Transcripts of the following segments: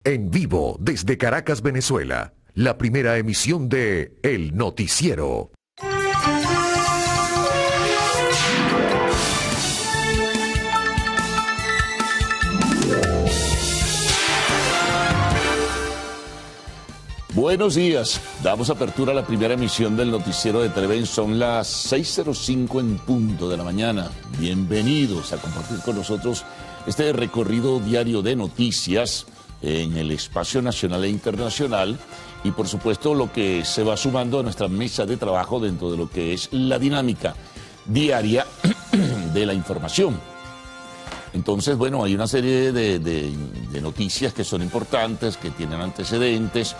En vivo desde Caracas, Venezuela, la primera emisión de El Noticiero. Buenos días, damos apertura a la primera emisión del Noticiero de Televen. Son las 6:05 en punto de la mañana. Bienvenidos a compartir con nosotros este recorrido diario de noticias en el espacio nacional e internacional y por supuesto lo que se va sumando a nuestra mesa de trabajo dentro de lo que es la dinámica diaria de la información. Entonces, bueno, hay una serie de noticias que son importantes, que tienen antecedentes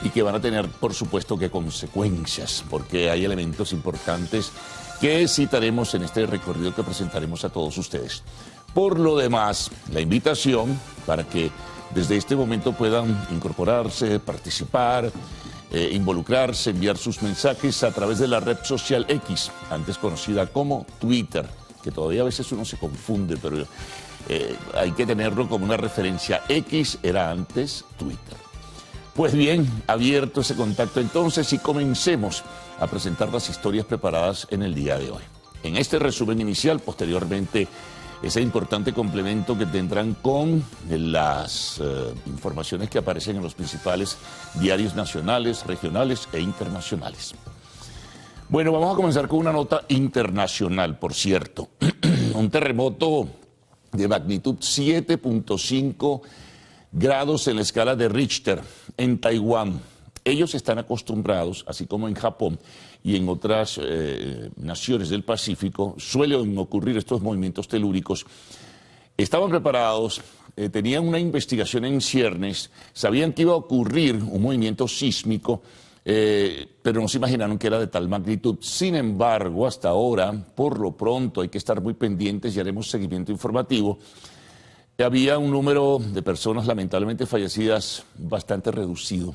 y que van a tener, por supuesto, que consecuencias, porque hay elementos importantes que citaremos en este recorrido que presentaremos a todos ustedes. Por lo demás, la invitación para que desde este momento puedan incorporarse, participar, involucrarse, enviar sus mensajes a través de la red social X, antes conocida como Twitter, que todavía a veces uno se confunde, pero hay que tenerlo como una referencia. X era antes Twitter. Pues bien, abierto ese contacto entonces y comencemos a presentar las historias preparadas en el día de hoy. En este resumen inicial, posteriormente, ese importante complemento que tendrán con las informaciones que aparecen en los principales diarios nacionales, regionales e internacionales. Bueno, vamos a comenzar con una nota internacional, por cierto. Un terremoto de magnitud 7.5 grados en la escala de Richter en Taiwán. Ellos están acostumbrados, así como en Japón y en otras naciones del Pacífico, suelen ocurrir estos movimientos telúricos. Estaban preparados, tenían una investigación en ciernes, sabían que iba a ocurrir un movimiento sísmico, pero no se imaginaron que era de tal magnitud. Sin embargo, hasta ahora, por lo pronto, hay que estar muy pendientes y haremos seguimiento informativo. Había un número de personas lamentablemente fallecidas bastante reducido.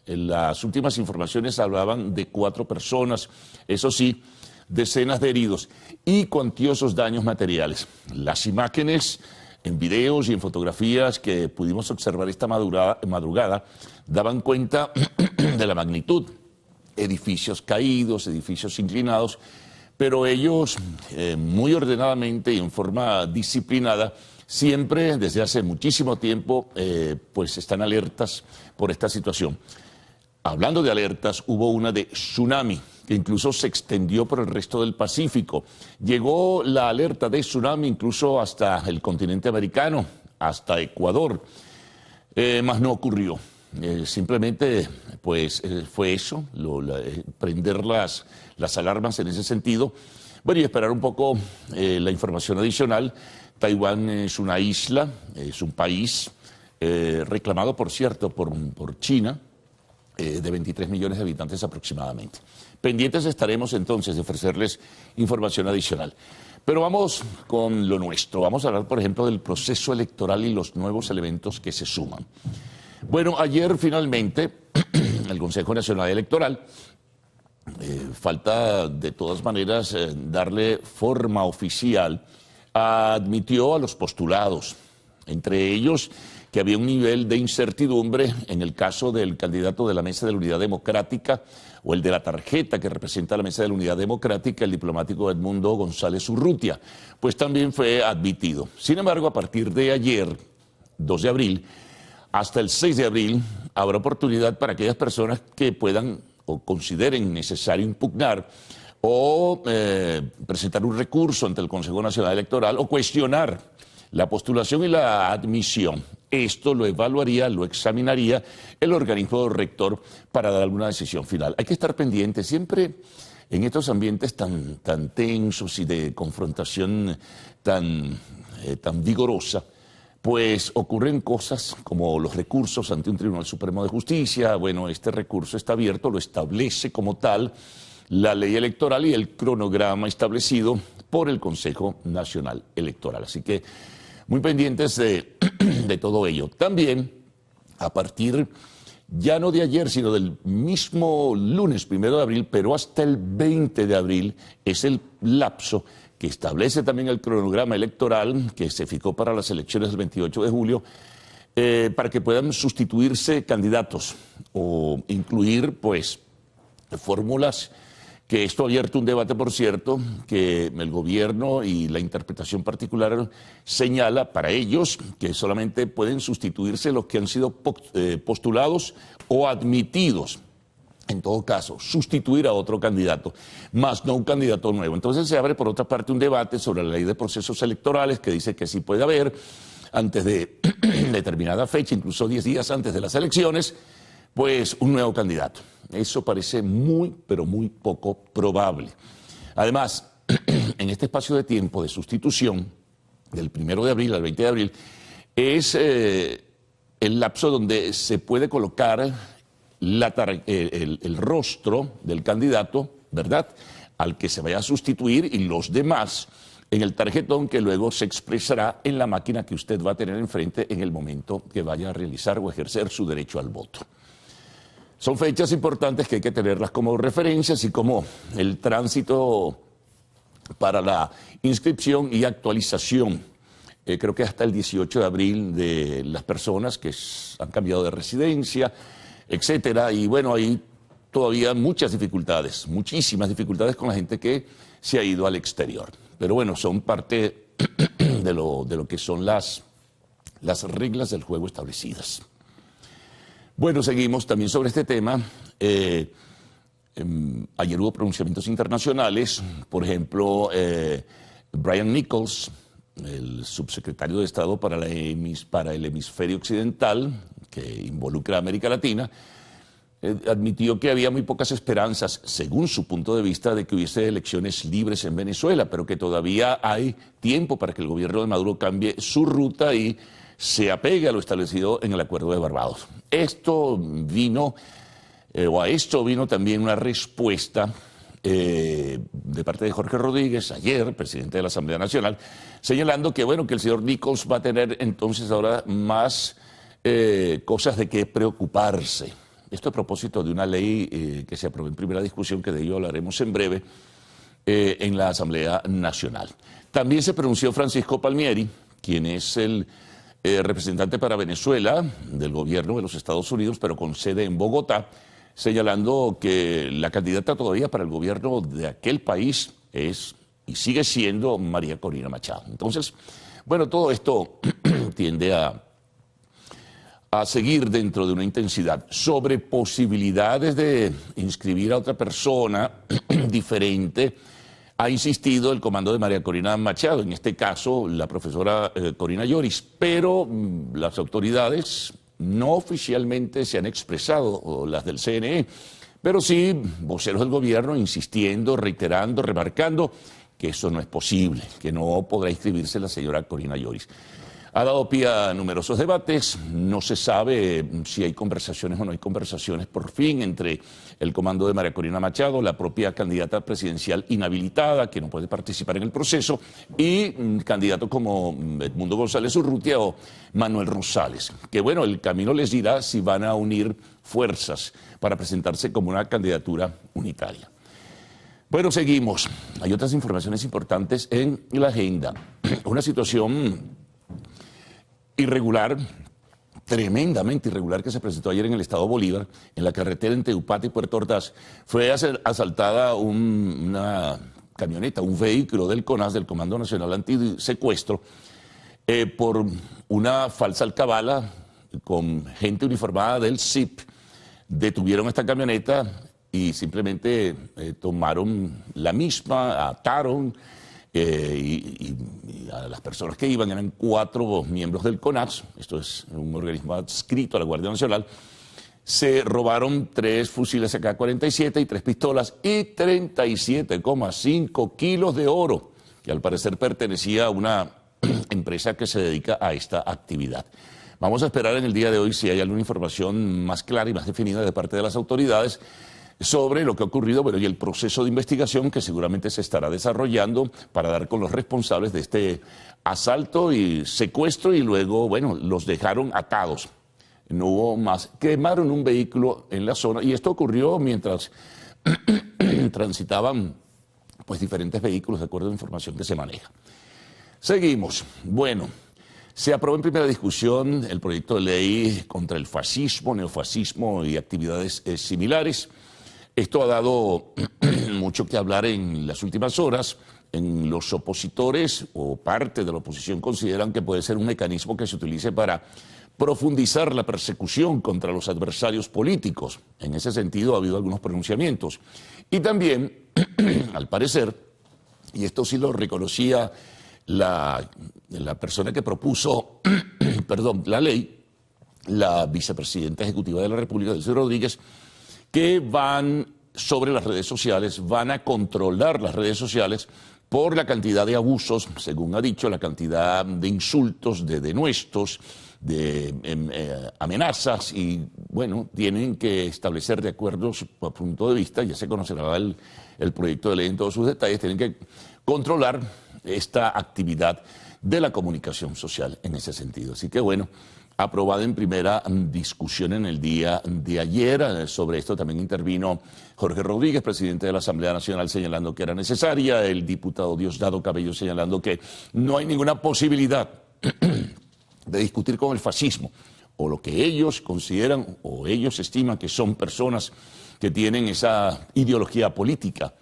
Las últimas informaciones hablaban de 4 personas, eso sí, decenas de heridos y cuantiosos daños materiales. Las imágenes en videos y en fotografías que pudimos observar esta madrugada daban cuenta de la magnitud. Edificios caídos, edificios inclinados, pero ellos muy ordenadamente y en forma disciplinada, siempre desde hace muchísimo tiempo, pues están alertas por esta situación. Hablando de alertas, hubo una de tsunami, que incluso se extendió por el resto del Pacífico. Llegó la alerta de tsunami incluso hasta el continente americano, hasta Ecuador, mas no ocurrió. Simplemente, pues, fue eso, prender las alarmas en ese sentido. Bueno, y esperar un poco la información adicional. Taiwán es una isla, es un país reclamado, por cierto, por China, de 23 millones de habitantes aproximadamente. Pendientes estaremos entonces de ofrecerles información adicional. Pero vamos con lo nuestro. Vamos a hablar, por ejemplo, del proceso electoral y los nuevos elementos que se suman. Bueno, ayer finalmente el Consejo Nacional Electoral, falta de todas maneras darle forma oficial, admitió a los postulados, entre ellos que había un nivel de incertidumbre en el caso del candidato de la Mesa de la Unidad Democrática o el de la tarjeta que representa la Mesa de la Unidad Democrática, el diplomático Edmundo González Urrutia, pues también fue admitido. Sin embargo, a partir de ayer, 2 de abril, hasta el 6 de abril, habrá oportunidad para aquellas personas que puedan o consideren necesario impugnar o presentar un recurso ante el Consejo Nacional Electoral o cuestionar la postulación y la admisión. Esto lo evaluaría, lo examinaría el organismo rector para dar alguna decisión final. Hay que estar pendiente siempre en estos ambientes tan tensos y de confrontación tan vigorosa. Pues ocurren cosas como los recursos ante un Tribunal Supremo de Justicia. Bueno, este recurso está abierto, lo establece como tal la ley electoral y el cronograma establecido por el Consejo Nacional Electoral. Así que muy pendientes de todo ello. También, a partir ya no de ayer, sino del mismo lunes 1 de abril, pero hasta el 20 de abril, es el lapso que establece también el cronograma electoral que se fijó para las elecciones del 28 de julio, para que puedan sustituirse candidatos o incluir, pues, fórmulas, que esto ha abierto un debate, por cierto, que el gobierno y la interpretación particular señala para ellos que solamente pueden sustituirse los que han sido postulados o admitidos. En todo caso, sustituir a otro candidato, más no un candidato nuevo. Entonces se abre, por otra parte, un debate sobre la ley de procesos electorales que dice que sí puede haber, antes de determinada fecha, incluso 10 días antes de las elecciones, pues un nuevo candidato. Eso parece muy, pero muy poco probable. Además, en este espacio de tiempo de sustitución, del 1 de abril al 20 de abril, es el lapso donde se puede colocar el rostro del candidato, ¿verdad?, al que se vaya a sustituir, y los demás en el tarjetón que luego se expresará en la máquina que usted va a tener enfrente en el momento que vaya a realizar o ejercer su derecho al voto. Son fechas importantes que hay que tenerlas como referencias, y como el tránsito para la inscripción y actualización, creo que hasta el 18 de abril, de las personas que han cambiado de residencia, etcétera. Y bueno, hay todavía muchas dificultades, muchísimas dificultades con la gente que se ha ido al exterior. Pero bueno, son parte de lo que son las reglas del juego establecidas. Bueno, seguimos también sobre este tema. Ayer hubo pronunciamientos internacionales, por ejemplo, Brian Nichols, el subsecretario de Estado para el hemisferio occidental, que involucra a América Latina, admitió que había muy pocas esperanzas, según su punto de vista, de que hubiese elecciones libres en Venezuela, pero que todavía hay tiempo para que el gobierno de Maduro cambie su ruta y se apegue a lo establecido en el Acuerdo de Barbados. a esto vino también una respuesta de parte de Jorge Rodríguez, ayer, presidente de la Asamblea Nacional, señalando que, bueno, que el señor Nichols va a tener entonces ahora más cosas de qué preocuparse. Esto a propósito de una ley que se aprobó en primera discusión, que de ello hablaremos en breve, en la Asamblea Nacional. También se pronunció Francisco Palmieri, quien es el representante para Venezuela del gobierno de los Estados Unidos, pero con sede en Bogotá, señalando que la candidata todavía para el gobierno de aquel país es y sigue siendo María Corina Machado. Entonces, bueno, todo esto tiende a seguir dentro de una intensidad. Sobre posibilidades de inscribir a otra persona diferente, ha insistido el comando de María Corina Machado, en este caso la profesora Corina Lloris, pero las autoridades no oficialmente se han expresado, o las del CNE, pero sí voceros del gobierno insistiendo, reiterando, remarcando que eso no es posible, que no podrá inscribirse la señora Corina Lloris. Ha dado pie a numerosos debates, no se sabe si hay conversaciones o no hay conversaciones por fin entre el comando de María Corina Machado, la propia candidata presidencial inhabilitada, que no puede participar en el proceso, y candidatos como Edmundo González Urrutia o Manuel Rosales, que bueno, el camino les dirá si van a unir fuerzas para presentarse como una candidatura unitaria. Bueno, seguimos. Hay otras informaciones importantes en la agenda. Una situación irregular, tremendamente irregular, que se presentó ayer en el estado Bolívar, en la carretera entre Upata y Puerto Ordaz. Fue asaltada una camioneta, un vehículo del CONAS, del Comando Nacional Antisecuestro, por una falsa alcabala con gente uniformada del CIP. Detuvieron esta camioneta y simplemente tomaron la misma, ataron, y a las personas que iban, eran 4 miembros del CONAS, esto es un organismo adscrito a la Guardia Nacional. Se robaron 3 fusiles AK-47 y 3 pistolas y 37,5 kilos de oro, que al parecer pertenecía a una empresa que se dedica a esta actividad. Vamos a esperar en el día de hoy si hay alguna información más clara y más definida de parte de las autoridades sobre lo que ha ocurrido, bueno, y el proceso de investigación que seguramente se estará desarrollando para dar con los responsables de este asalto y secuestro, y luego, bueno, los dejaron atados. No hubo más. Quemaron un vehículo en la zona, y esto ocurrió mientras transitaban pues diferentes vehículos, de acuerdo a la información que se maneja. Seguimos. Bueno, Se aprobó en primera discusión el proyecto de ley contra el fascismo, neofascismo y actividades similares. Esto ha dado mucho que hablar en las últimas horas. Los opositores o parte de la oposición consideran que puede ser un mecanismo que se utilice para profundizar la persecución contra los adversarios políticos. En ese sentido ha habido algunos pronunciamientos. Y también, al parecer, y esto sí lo reconocía la persona que propuso perdón, la ley, la vicepresidenta ejecutiva de la República, Delcy Rodríguez, que van sobre las redes sociales, van a controlar las redes sociales por la cantidad de abusos, según ha dicho, la cantidad de insultos, de denuestos, de amenazas y, bueno, tienen que establecer de acuerdo a su punto de vista, ya se conocerá el proyecto de ley en todos sus detalles, tienen que controlar esta actividad de la comunicación social en ese sentido. Así que, bueno, aprobada en primera discusión en el día de ayer. Sobre esto también intervino Jorge Rodríguez, presidente de la Asamblea Nacional, señalando que era necesaria, el diputado Diosdado Cabello señalando que no hay ninguna posibilidad de discutir con el fascismo, o lo que ellos consideran o ellos estiman que son personas que tienen esa ideología política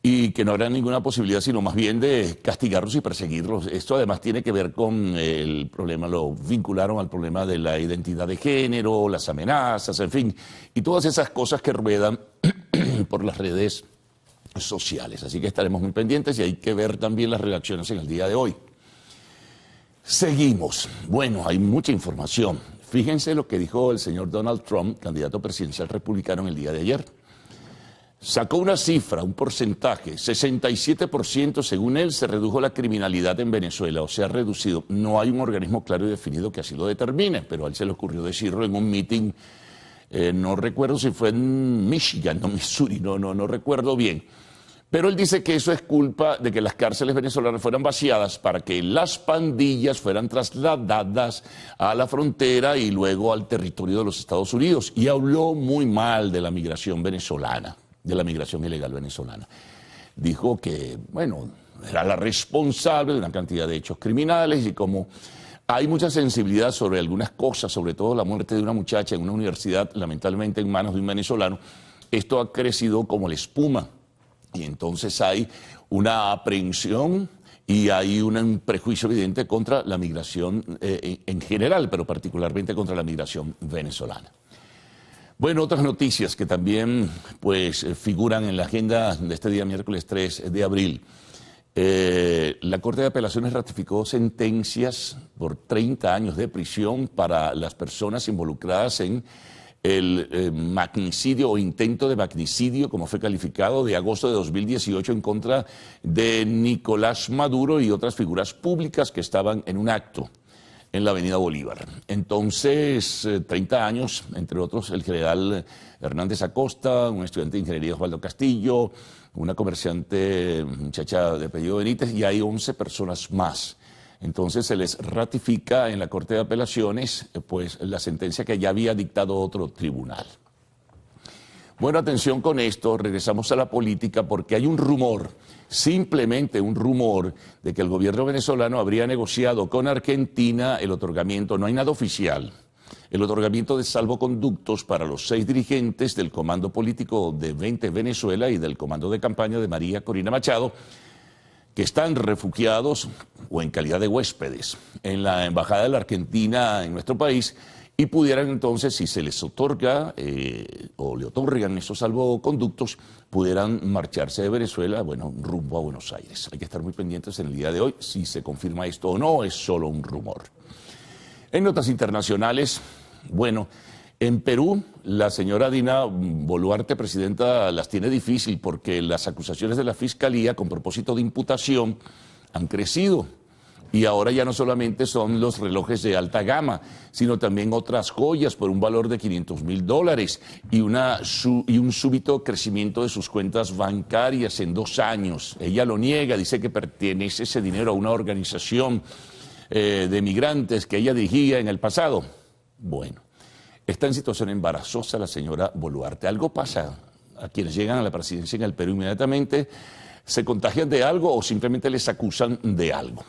y que no habrá ninguna posibilidad sino más bien de castigarlos y perseguirlos. Esto además tiene que ver con el problema, lo vincularon al problema de la identidad de género, las amenazas, en fin, y todas esas cosas que ruedan por las redes sociales. Así que estaremos muy pendientes y hay que ver también las reacciones en el día de hoy. Seguimos. Bueno, hay mucha información. Fíjense lo que dijo el señor Donald Trump, candidato presidencial republicano, en el día de ayer. Sacó una cifra, un porcentaje, 67% según él se redujo la criminalidad en Venezuela, o sea, reducido. No hay un organismo claro y definido que así lo determine, pero a él se le ocurrió decirlo en un meeting, no recuerdo si fue en Michigan, no Missouri, no recuerdo bien. Pero él dice que eso es culpa de que las cárceles venezolanas fueran vaciadas para que las pandillas fueran trasladadas a la frontera y luego al territorio de los Estados Unidos. Y habló muy mal de la migración venezolana, de la migración ilegal venezolana. Dijo que, bueno, era la responsable de una cantidad de hechos criminales y como hay mucha sensibilidad sobre algunas cosas, sobre todo la muerte de una muchacha en una universidad, lamentablemente en manos de un venezolano, esto ha crecido como la espuma. Y entonces hay una aprehensión y hay un prejuicio evidente contra la migración en general, pero particularmente contra la migración venezolana. Bueno, otras noticias que también pues, figuran en la agenda de este día, miércoles 3 de abril. La Corte de Apelaciones ratificó sentencias por 30 años de prisión para las personas involucradas en el magnicidio o intento de magnicidio, como fue calificado, de agosto de 2018 en contra de Nicolás Maduro y otras figuras públicas que estaban en un acto en la Avenida Bolívar. Entonces, 30 años, entre otros, el general Hernández Acosta, un estudiante de ingeniería Osvaldo Castillo, una comerciante, muchacha de apellido Benítez, y hay 11 personas más. Entonces se les ratifica en la Corte de Apelaciones pues, la sentencia que ya había dictado otro tribunal. Bueno, atención con esto, regresamos a la política porque hay un rumor, simplemente un rumor, de que el gobierno venezolano habría negociado con Argentina el otorgamiento, no hay nada oficial, el otorgamiento de salvoconductos para los 6 dirigentes del Comando Político de 20 Venezuela y del Comando de Campaña de María Corina Machado, que están refugiados o en calidad de huéspedes en la Embajada de la Argentina en nuestro país y pudieran entonces, si se les otorga o le otorgan esos salvoconductos, pudieran marcharse de Venezuela, bueno, rumbo a Buenos Aires. Hay que estar muy pendientes en el día de hoy si se confirma esto o no, es solo un rumor. En notas internacionales, bueno, en Perú, la señora Dina Boluarte, presidenta, las tiene difícil porque las acusaciones de la Fiscalía con propósito de imputación han crecido. Y ahora ya no solamente son los relojes de alta gama, sino también otras joyas por un valor de $500.000 y un súbito crecimiento de sus cuentas bancarias en 2 años. Ella lo niega, dice que pertenece ese dinero a una organización de migrantes que ella dirigía en el pasado. Bueno. Está en situación embarazosa la señora Boluarte. Algo pasa a quienes llegan a la presidencia en el Perú inmediatamente. se contagian de algo o simplemente les acusan de algo.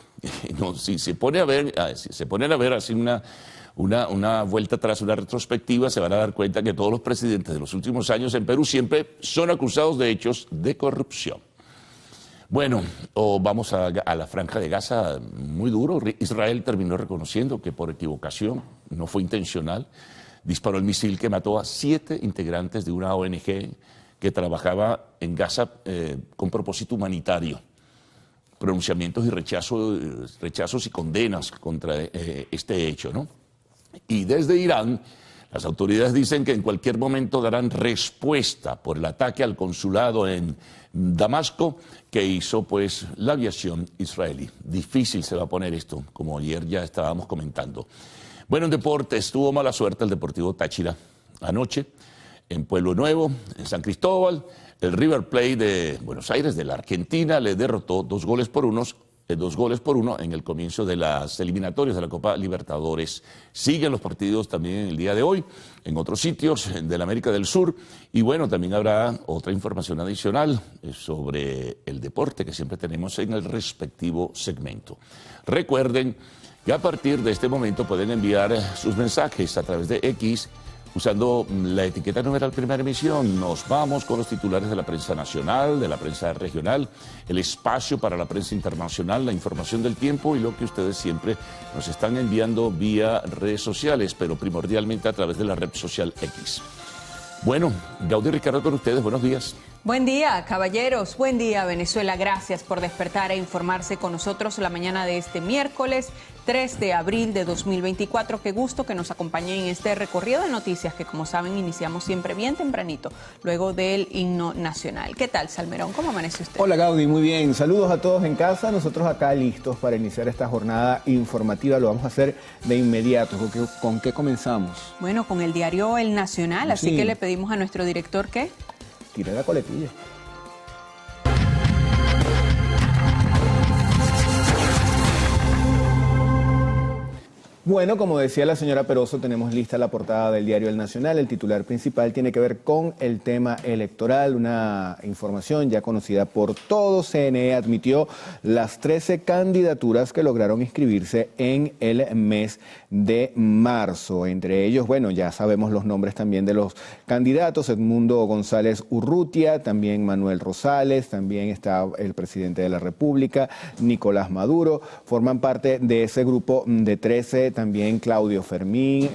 No, si se ponen a ver así una vuelta atrás, una retrospectiva, se van a dar cuenta que todos los presidentes de los últimos años en Perú siempre son acusados de hechos de corrupción. Bueno, vamos a la Franja de Gaza, muy duro. Israel terminó reconociendo que por equivocación, no fue intencional, disparó el misil que mató a 7 integrantes de una ONG que trabajaba en Gaza con propósito humanitario. Pronunciamientos y rechazos y condenas contra este hecho, ¿no? Y desde Irán, las autoridades dicen que en cualquier momento darán respuesta por el ataque al consulado en Damasco que hizo pues la aviación israelí. Difícil se va a poner esto, como ayer ya estábamos comentando. Bueno, en deportes tuvo mala suerte el Deportivo Táchira anoche en Pueblo Nuevo, en San Cristóbal. El River Plate de Buenos Aires, de la Argentina, le derrotó 2 goles por 1 en el comienzo de las eliminatorias de la Copa Libertadores. Siguen los partidos también el día de hoy en otros sitios de la América del Sur. Y bueno, también habrá otra información adicional sobre el deporte que siempre tenemos en el respectivo segmento. Recuerden que a partir de este momento pueden enviar sus mensajes a través de X usando la etiqueta numeral Primera Emisión. Nos vamos con los titulares de la prensa nacional, de la prensa regional, el espacio para la prensa internacional, la información del tiempo y lo que ustedes siempre nos están enviando vía redes sociales, pero primordialmente a través de la red social X. Bueno, Gaudy Ricardo con ustedes, buenos días. Buen día, caballeros. Buen día, Venezuela. Gracias por despertar e informarse con nosotros la mañana de este miércoles 3 de abril de 2024. Qué gusto que nos acompañen en este recorrido de noticias que, como saben, iniciamos siempre bien tempranito, luego del himno nacional. ¿Qué tal, Salmerón? ¿Cómo amanece usted? Hola, Gaudy. Muy bien. Saludos a todos en casa. Nosotros acá listos para iniciar esta jornada informativa. Lo vamos a hacer de inmediato. ¿Con qué comenzamos? Bueno, con el diario El Nacional. Así que le pedimos a nuestro director que tire la coletilla. Bueno, como decía la señora Peroso, tenemos lista la portada del diario El Nacional. El titular principal tiene que ver con el tema electoral, una información ya conocida por todos. CNE admitió las 13 candidaturas que lograron inscribirse en el mes de marzo. Entre ellos, bueno, ya sabemos los nombres también de los candidatos: Edmundo González Urrutia, también Manuel Rosales, también está el presidente de la República, Nicolás Maduro. Forman parte de ese grupo de 13 también Claudio Fermín,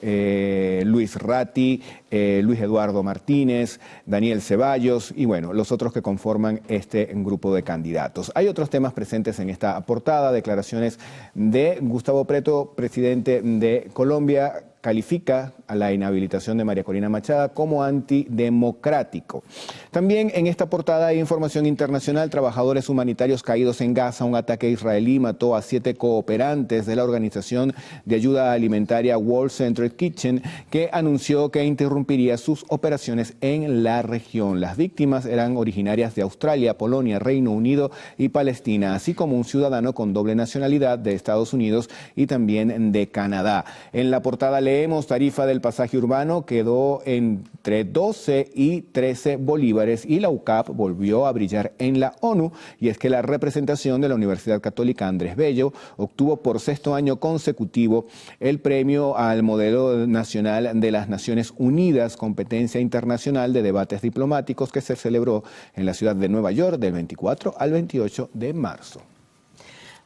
Luis Ratti, Luis Eduardo Martínez, Daniel Ceballos y bueno, los otros que conforman este grupo de candidatos. Hay otros temas presentes en esta portada: declaraciones de Gustavo Petro, presidente de Colombia, califica a la inhabilitación de María Corina Machado como antidemocrático. También en esta portada hay información internacional: trabajadores humanitarios caídos en Gaza. Un ataque israelí mató a 7 cooperantes de la organización de ayuda alimentaria World Central Kitchen, que anunció que interrumpiría sus operaciones en la región. Las víctimas eran originarias de Australia, Polonia, Reino Unido y Palestina, así como un ciudadano con doble nacionalidad de Estados Unidos y también de Canadá. En la portada leemos: tarifa del pasaje urbano quedó entre 12 y 13 bolívares y la UCAP volvió a brillar en la ONU. Y es que la representación de la Universidad Católica Andrés Bello obtuvo por 6º año consecutivo el premio al modelo nacional de las Naciones Unidas, competencia internacional de debates diplomáticos, que se celebró en la ciudad de Nueva York del 24 al 28 de marzo.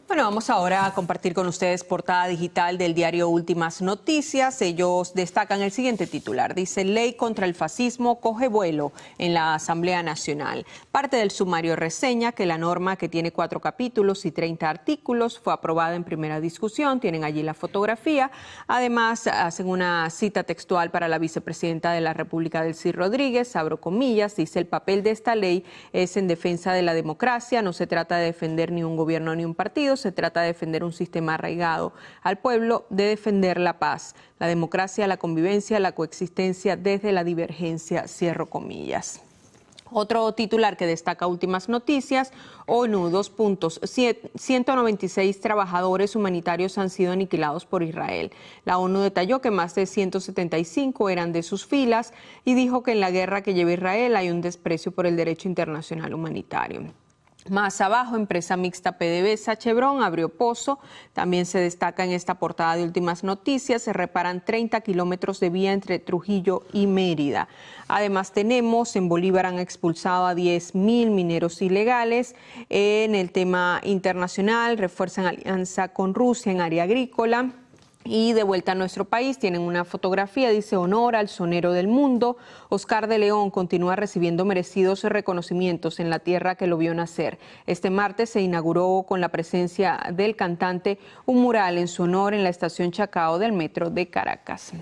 Bueno, vamos ahora a compartir con ustedes portada digital del diario Últimas Noticias. Ellos destacan el siguiente titular. Dice: ley contra el fascismo coge vuelo en la Asamblea Nacional. Parte del sumario reseña que la norma, que tiene 4 capítulos y 30 artículos, fue aprobada en primera discusión. Tienen allí la fotografía. Además, hacen una cita textual para la vicepresidenta de la República, Delcy Rodríguez. Abro comillas, dice: el papel de esta ley es en defensa de la democracia. No se trata de defender ni un gobierno ni un partido. Se trata de defender un sistema arraigado al pueblo, de defender la paz, la democracia, la convivencia, la coexistencia desde la divergencia, cierro comillas. Otro titular que destaca Últimas Noticias, ONU, 2 puntos, 196 trabajadores humanitarios han sido aniquilados por Israel. La ONU detalló que más de 175 eran de sus filas y dijo que en la guerra que lleva Israel hay un desprecio por el derecho internacional humanitario. Más abajo, empresa mixta PDVSA Chevron abrió pozo. También se destaca en esta portada de Últimas Noticias, se reparan 30 kilómetros de vía entre Trujillo y Mérida. Además tenemos, en Bolívar han expulsado a 10.000 mineros ilegales. En el tema internacional, refuerzan alianza con Rusia en área agrícola. Y de vuelta a nuestro país, tienen una fotografía, dice honor al sonero del mundo. Oscar de León continúa recibiendo merecidos reconocimientos en la tierra que lo vio nacer. Este martes se inauguró con la presencia del cantante un mural en su honor en la estación Chacao del metro de Caracas.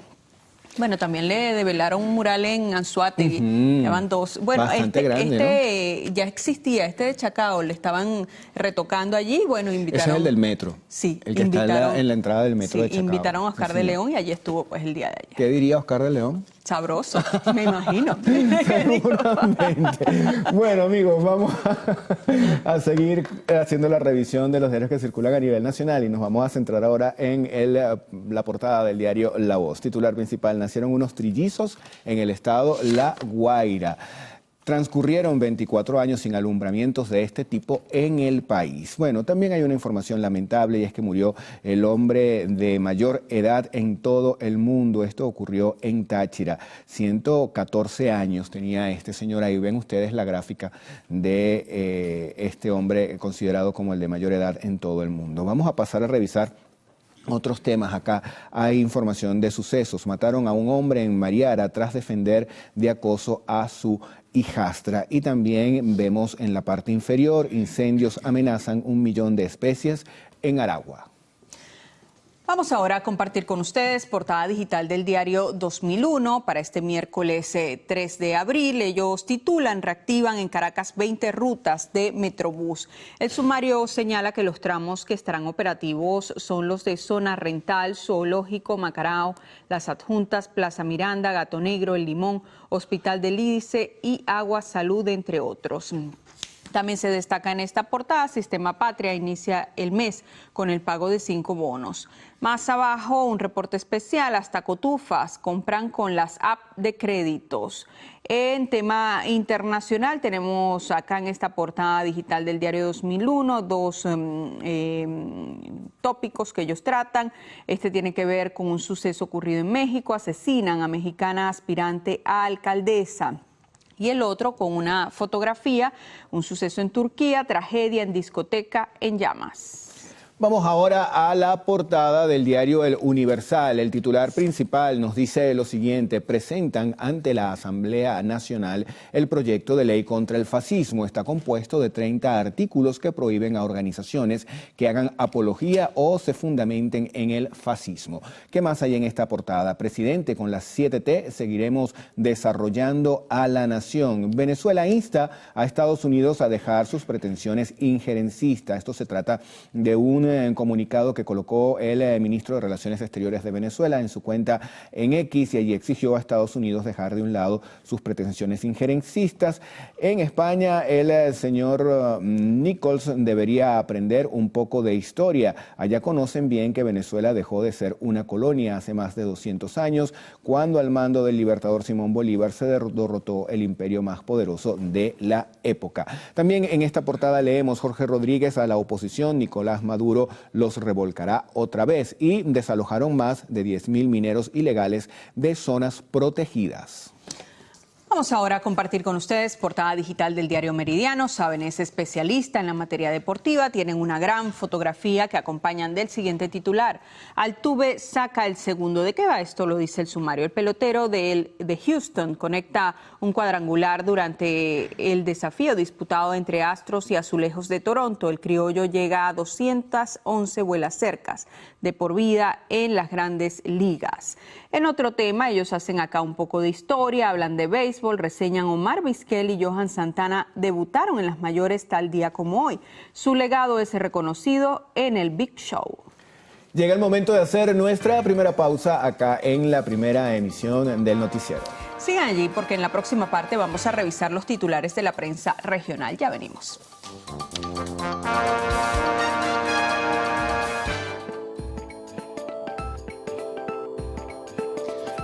Bueno, también le develaron un mural en Anzoátegui, ya van 2. Bueno, bastante grande, ¿no? Ya existía, de Chacao, le estaban retocando allí, bueno, invitaron. Ese es el del metro. Sí, el que está en la entrada del metro de Chacao. Invitaron a Oscar de León y allí estuvo pues el día de ayer. ¿Qué diría Oscar de León? Sabroso, me imagino. Seguramente. Bueno, amigos, vamos a seguir haciendo la revisión de los diarios que circulan a nivel nacional y nos vamos a centrar ahora en la portada del diario La Voz. Titular principal: nacieron unos trillizos en el estado La Guaira. Transcurrieron 24 años sin alumbramientos de este tipo en el país. Bueno, también hay una información lamentable y es que murió el hombre de mayor edad en todo el mundo. Esto ocurrió en Táchira. 114 años tenía este señor. Ahí ven ustedes la gráfica de este hombre considerado como el de mayor edad en todo el mundo. Vamos a pasar a revisar otros temas. Acá hay información de sucesos. Mataron a un hombre en Mariara tras defender de acoso a su hijastra. Y también vemos en la parte inferior, incendios amenazan 1 millón de especies en Aragua. Vamos ahora a compartir con ustedes portada digital del diario 2001 para este miércoles 3 de abril. Ellos titulan: reactivan en Caracas 20 rutas de Metrobús. El sumario señala que los tramos que estarán operativos son los de Zona Rental, Zoológico, Macarao, Las Adjuntas, Plaza Miranda, Gato Negro, El Limón, Hospital del Lídice y Agua Salud, entre otros. También se destaca en esta portada: Sistema Patria inicia el mes con el pago de 5 bonos. Más abajo, un reporte especial: hasta cotufas compran con las apps de créditos. En tema internacional tenemos acá en esta portada digital del diario 2001 dos tópicos que ellos tratan. Este tiene que ver con un suceso ocurrido en México: asesinan a mexicana aspirante a alcaldesa. Y el otro con una fotografía, un suceso en Turquía, tragedia en discoteca en llamas. Vamos ahora a la portada del diario El Universal. El titular principal nos dice lo siguiente: presentan ante la Asamblea Nacional el proyecto de ley contra el fascismo. Está compuesto de 30 artículos que prohíben a organizaciones que hagan apología o se fundamenten en el fascismo. ¿Qué más hay en esta portada? Presidente, con las 7T seguiremos desarrollando a la nación. Venezuela insta a Estados Unidos a dejar sus pretensiones injerencistas. Esto se trata de un comunicado que colocó el ministro de Relaciones Exteriores de Venezuela en su cuenta en X, y allí exigió a Estados Unidos dejar de un lado sus pretensiones injerencistas. En España, el señor Nichols debería aprender un poco de historia. Allá conocen bien que Venezuela dejó de ser una colonia hace más de 200 años, cuando al mando del libertador Simón Bolívar se derrotó el imperio más poderoso de la época. También en esta portada leemos: Jorge Rodríguez a la oposición, Nicolás Maduro los revolcará otra vez, y desalojaron más de 10.000 mineros ilegales de zonas protegidas. Vamos ahora a compartir con ustedes portada digital del diario Meridiano. Saben, es especialista en la materia deportiva. Tienen una gran fotografía que acompañan del siguiente titular: Altuve saca el segundo. ¿De qué va esto? Lo dice el sumario. El pelotero de Houston conecta un cuadrangular durante el desafío disputado entre Astros y Azulejos de Toronto. El criollo llega a 211 vuelas cercas de por vida en las grandes ligas. En otro tema, ellos hacen acá un poco de historia, hablan de béisbol, reseñan Omar Vizquel y Johan Santana debutaron en las mayores tal día como hoy. Su legado es reconocido en el Big Show. Llega el momento de hacer nuestra primera pausa acá en la primera emisión del noticiero. Sigan allí porque en la próxima parte vamos a revisar los titulares de la prensa regional. Ya venimos.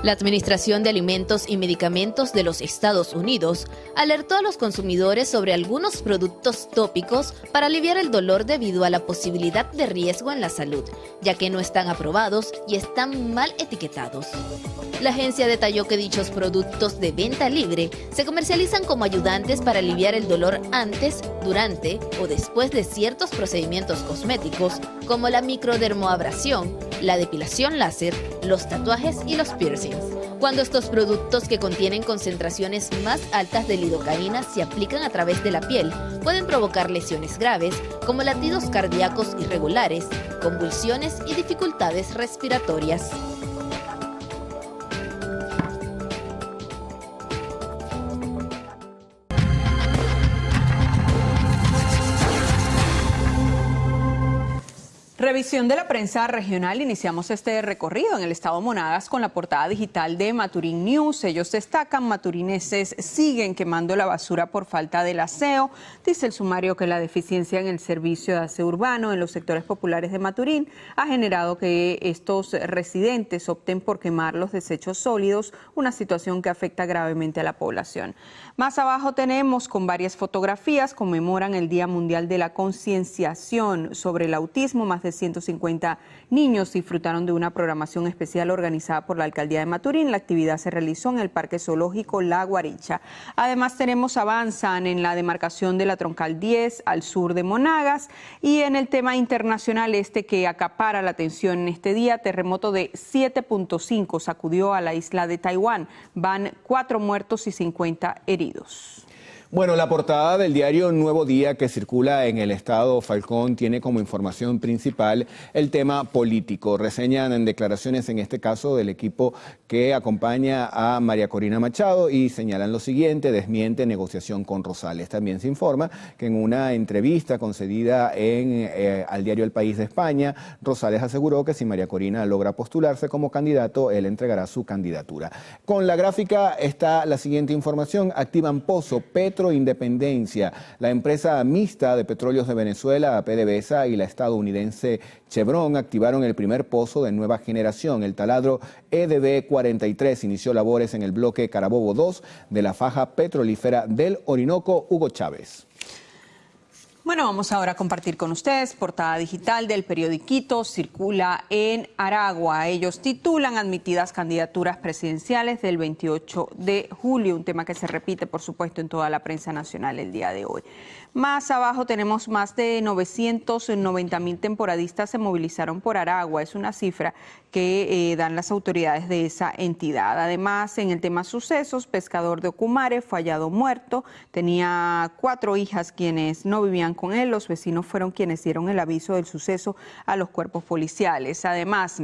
La Administración de Alimentos y Medicamentos de los Estados Unidos alertó a los consumidores sobre algunos productos tópicos para aliviar el dolor debido a la posibilidad de riesgo en la salud, ya que no están aprobados y están mal etiquetados. La agencia detalló que dichos productos de venta libre se comercializan como ayudantes para aliviar el dolor antes, durante o después de ciertos procedimientos cosméticos, como la microdermoabrasión, la depilación láser, los tatuajes y los piercings. Cuando estos productos que contienen concentraciones más altas de lidocaína se aplican a través de la piel, pueden provocar lesiones graves como latidos cardíacos irregulares, convulsiones y dificultades respiratorias. Revisión de la prensa regional. Iniciamos este recorrido en el estado Monagas con la portada digital de Maturín News. Ellos destacan: maturineses siguen quemando la basura por falta del aseo. Dice el sumario que la deficiencia en el servicio de aseo urbano en los sectores populares de Maturín ha generado que estos residentes opten por quemar los desechos sólidos, una situación que afecta gravemente a la población. Más abajo tenemos con varias fotografías, conmemoran el Día Mundial de la Concienciación sobre el Autismo. Más de 150 niños disfrutaron de una programación especial organizada por la Alcaldía de Maturín. La actividad se realizó en el Parque Zoológico La Guaricha. Además avanzan en la demarcación de la Troncal 10 al sur de Monagas. Y en el tema internacional que acapara la atención en este día, terremoto de 7.5 sacudió a la isla de Taiwán. Van 4 muertos y 50 heridos. Bueno, la portada del diario Nuevo Día que circula en el estado Falcón tiene como información principal el tema político. Reseñan en declaraciones, en este caso, del equipo que acompaña a María Corina Machado y señalan lo siguiente: desmiente negociación con Rosales. También se informa que en una entrevista concedida al diario El País de España, Rosales aseguró que si María Corina logra postularse como candidato, él entregará su candidatura. Con la gráfica está la siguiente información: activan pozo Independencia. La empresa mixta de petróleos de Venezuela, PDVSA, y la estadounidense Chevron activaron el primer pozo de nueva generación. El taladro EDB 43 inició labores en el bloque Carabobo 2 de la faja petrolífera del Orinoco. Hugo Chávez. Bueno, vamos ahora a compartir con ustedes portada digital del periodiquito Circula en Aragua. Ellos titulan: admitidas candidaturas presidenciales del 28 de julio, un tema que se repite, por supuesto, en toda la prensa nacional el día de hoy. Más abajo tenemos más de 990.000 temporadistas se movilizaron por Aragua. Es una cifra que dan las autoridades de esa entidad. Además, en el tema sucesos, pescador de Ocumare fue hallado muerto. Tenía 4 hijas quienes no vivían con él. Los vecinos fueron quienes dieron el aviso del suceso a los cuerpos policiales. Además,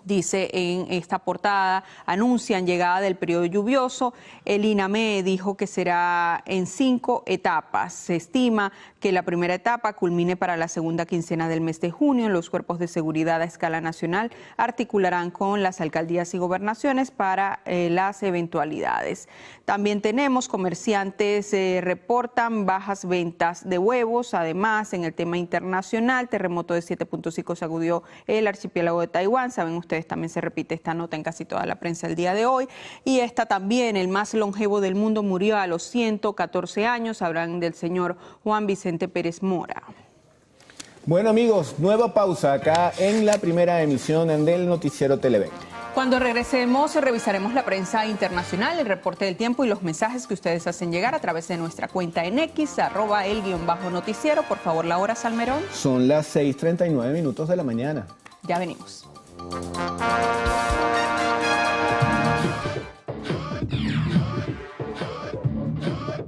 dice en esta portada, anuncian llegada del periodo lluvioso. El INAME dijo que será en 5 etapas. Se estima que la primera etapa culmine para la segunda quincena del mes de junio. Los cuerpos de seguridad a escala nacional articularán con las alcaldías y gobernaciones para las eventualidades. También tenemos comerciantes reportan bajas ventas de huevos. Además, en el tema internacional, terremoto de 7.5 sacudió el archipiélago de Taiwán. Saben ustedes, también se repite esta nota en casi toda la prensa el día de hoy. Y esta también: el más longevo del mundo murió a los 114 años. Hablan del señor Juan Vicente Pérez Mora. Bueno, amigos, nueva pausa acá en la primera emisión del Noticiero Televen. Cuando regresemos, revisaremos la prensa internacional, el reporte del tiempo y los mensajes que ustedes hacen llegar a través de nuestra cuenta en X, @el_noticiero. Por favor, la hora, Salmerón. Son las 6:39 de la mañana. Ya venimos.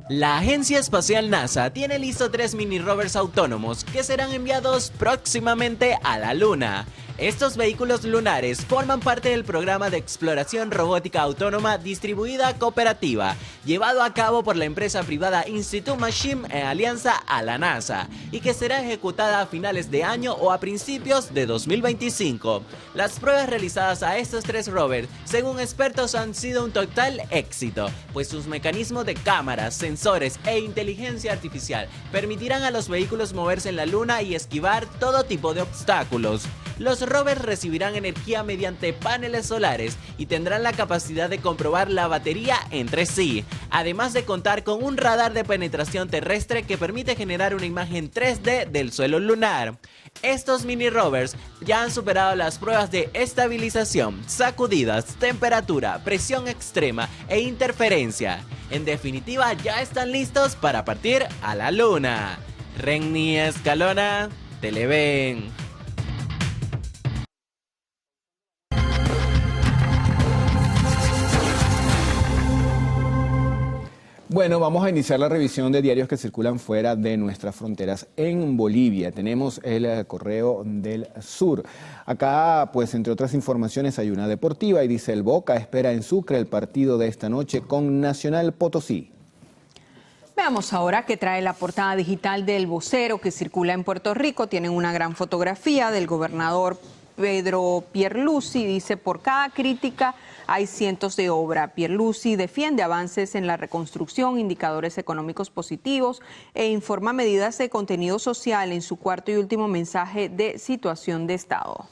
La Agencia Espacial NASA tiene listo 3 mini rovers autónomos que serán enviados próximamente a la Luna. Estos vehículos lunares forman parte del programa de exploración robótica autónoma distribuida cooperativa, llevado a cabo por la empresa privada Institute Machine en alianza a la NASA, y que será ejecutada a finales de año o a principios de 2025. Las pruebas realizadas a estos 3 rovers, según expertos, han sido un total éxito, pues sus mecanismos de cámaras, sensores e inteligencia artificial permitirán a los vehículos moverse en la Luna y esquivar todo tipo de obstáculos. Los rovers recibirán energía mediante paneles solares y tendrán la capacidad de comprobar la batería entre sí, además de contar con un radar de penetración terrestre que permite generar una imagen 3D del suelo lunar. Estos mini rovers ya han superado las pruebas de estabilización, sacudidas, temperatura, presión extrema e interferencia. En definitiva, ya están listos para partir a la Luna. Renny Escalona, Televen. Bueno, vamos a iniciar la revisión de diarios que circulan fuera de nuestras fronteras. En Bolivia tenemos el Correo del Sur. Acá, pues, entre otras informaciones, hay una deportiva y dice: el Boca espera en Sucre el partido de esta noche con Nacional Potosí. Veamos ahora qué trae la portada digital del Vocero que circula en Puerto Rico. Tienen una gran fotografía del gobernador Pedro Pierluisi. Dice: por cada crítica hay cientos de obra. Pierluisi defiende avances en la reconstrucción, indicadores económicos positivos e informa medidas de contenido social en su cuarto y último mensaje de situación de Estado.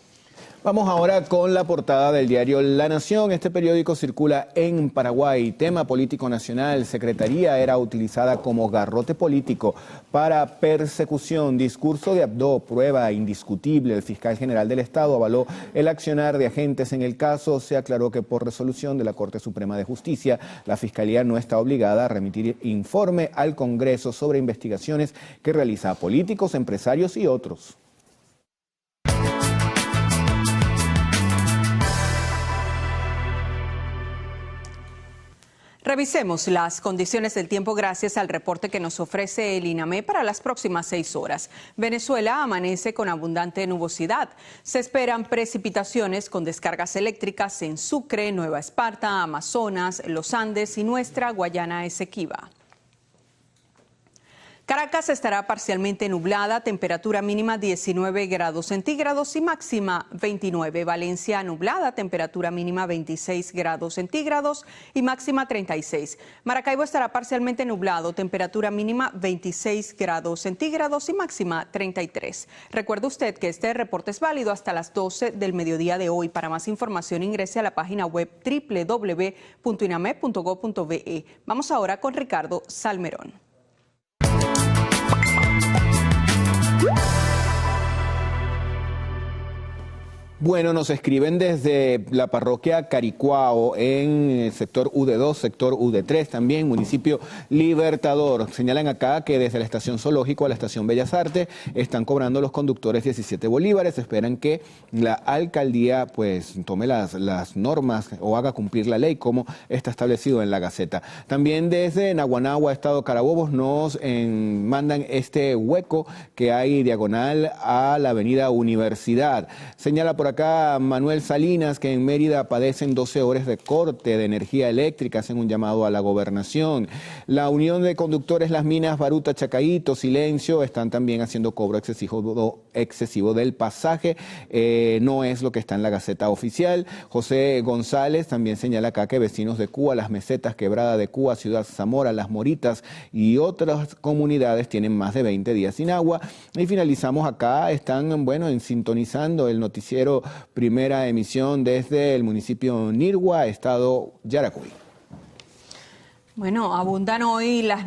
Vamos ahora con la portada del diario La Nación. Este periódico circula en Paraguay. Tema político nacional. Secretaría era utilizada como garrote político para persecución. Discurso de Abdo, prueba indiscutible. El fiscal general del Estado avaló el accionar de agentes en el caso. Se aclaró que por resolución de la Corte Suprema de Justicia, la Fiscalía no está obligada a remitir informe al Congreso sobre investigaciones que realiza a políticos, empresarios y otros. Revisemos las condiciones del tiempo gracias al reporte que nos ofrece el INAME para las próximas 6 horas. Venezuela amanece con abundante nubosidad. Se esperan precipitaciones con descargas eléctricas en Sucre, Nueva Esparta, Amazonas, Los Andes y nuestra Guayana Esequiba. Caracas estará parcialmente nublada, temperatura mínima 19 grados centígrados y máxima 29. Valencia nublada, temperatura mínima 26 grados centígrados y máxima 36. Maracaibo estará parcialmente nublado, temperatura mínima 26 grados centígrados y máxima 33. Recuerde usted que este reporte es válido hasta las 12 del mediodía de hoy. Para más información ingrese a la página web www.iname.gov.be. Vamos ahora con Ricardo Salmerón. Bueno, nos escriben desde la parroquia Caricuao, en el sector UD2, sector UD3 también, municipio Libertador. Señalan acá que desde la estación Zoológico a la estación Bellas Artes están cobrando los conductores 17 bolívares. Esperan que la alcaldía pues tome las normas o haga cumplir la ley como está establecido en la Gaceta. También desde Naguanagua, estado Carabobo, nos mandan este hueco que hay diagonal a la avenida Universidad. Señala por acá Manuel Salinas que en Mérida padecen 12 horas de corte de energía eléctrica, hacen un llamado a la gobernación. La Unión de Conductores Las Minas, Baruta, Chacaíto, Silencio, están también haciendo cobro excesivo del pasaje. No es lo que está en la Gaceta Oficial. José González también señala acá que vecinos de Cuba, Las Mesetas, Quebrada de Cuba, Ciudad Zamora, Las Moritas y otras comunidades tienen más de 20 días sin agua. Y finalizamos acá, están sintonizando el noticiero Primera Emisión desde el municipio Nirgua, estado Yaracuy. Bueno, abundan hoy las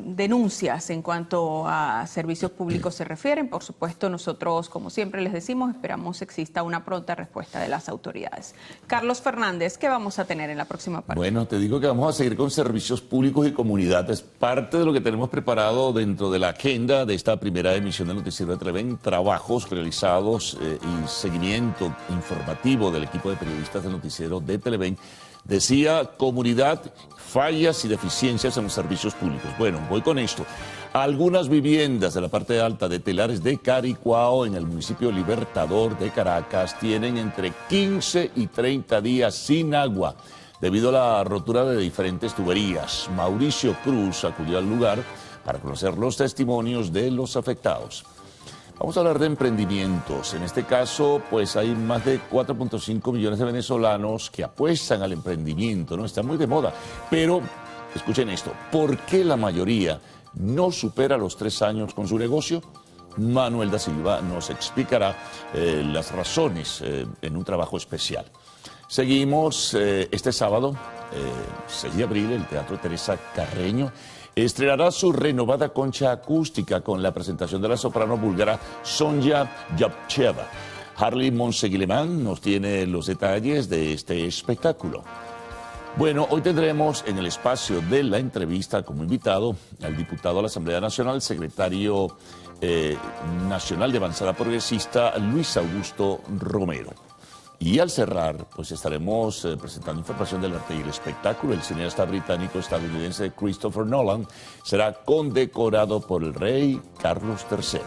denuncias en cuanto a servicios públicos se refieren. Por supuesto, nosotros, como siempre les decimos, esperamos exista una pronta respuesta de las autoridades. Carlos Fernández, ¿qué vamos a tener en la próxima parte? Bueno, te digo que vamos a seguir con servicios públicos y comunidad. Es parte de lo que tenemos preparado dentro de la agenda de esta primera emisión del Noticiero de Televen. Trabajos realizados y seguimiento informativo del equipo de periodistas del Noticiero de Televen. Decía, comunidad, fallas y deficiencias en los servicios públicos. Bueno, voy con esto. Algunas viviendas de la parte alta de Telares de Caricuao, en el municipio Libertador de Caracas, tienen entre 15 y 30 días sin agua debido a la rotura de diferentes tuberías. Mauricio Cruz acudió al lugar para conocer los testimonios de los afectados. Vamos a hablar de emprendimientos. En este caso, pues hay más de 4.5 millones de venezolanos que apuestan al emprendimiento, ¿no? Está muy de moda. Pero, escuchen esto, ¿por qué la mayoría no supera los 3 años con su negocio? Manuel da Silva nos explicará las razones en un trabajo especial. Seguimos este sábado, 6 de abril, el Teatro Teresa Carreño estrenará su renovada concha acústica con la presentación de la soprano búlgara Sonja Yapcheva. Harley Monseguilemán nos tiene los detalles de este espectáculo. Bueno, hoy tendremos en el espacio de la entrevista como invitado al diputado a la Asamblea Nacional, secretario nacional de Avanzada Progresista, Luis Augusto Romero. Y al cerrar, pues estaremos presentando información del arte y el espectáculo. El cineasta británico-estadounidense Christopher Nolan será condecorado por el rey Carlos III.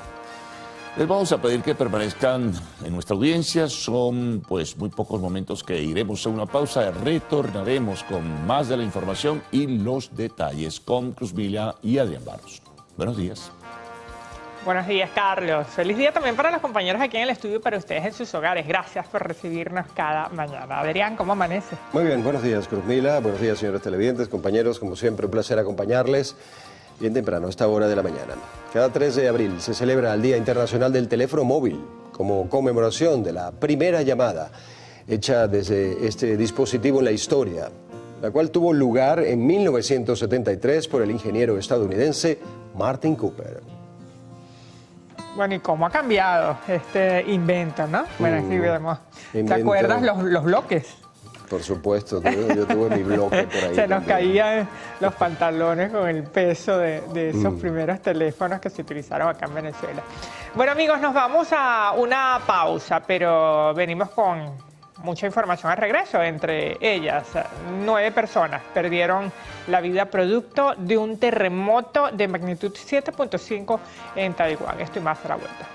Les vamos a pedir que permanezcan en nuestra audiencia. Son pues muy pocos momentos que iremos a una pausa. Retornaremos con más de la información y los detalles con Cruz Villa y Adrián Barros. Buenos días. Buenos días, Carlos. Feliz día también para los compañeros aquí en el estudio y para ustedes en sus hogares. Gracias por recibirnos cada mañana. Adrián, ¿cómo amanece? Muy bien, buenos días, Cruz Mila. Buenos días, señores televidentes, compañeros. Como siempre, un placer acompañarles bien temprano, a esta hora de la mañana. Cada 3 de abril se celebra el Día Internacional del Teléfono Móvil como conmemoración de la primera llamada hecha desde este dispositivo en la historia, la cual tuvo lugar en 1973 por el ingeniero estadounidense Martin Cooper. Bueno, ¿y cómo ha cambiado este invento, no? Bueno, aquí vemos. ¿Te invento. acuerdas los bloques? Por supuesto, yo tuve mi bloque por ahí. Se nos también. caían los pantalones con el peso de esos primeros teléfonos que se utilizaron acá en Venezuela. Bueno, amigos, nos vamos a una pausa, pero venimos con mucha información al regreso. Entre ellas, 9 personas perdieron la vida producto de un terremoto de magnitud 7.5 en Taiwán. Esto y más a la vuelta.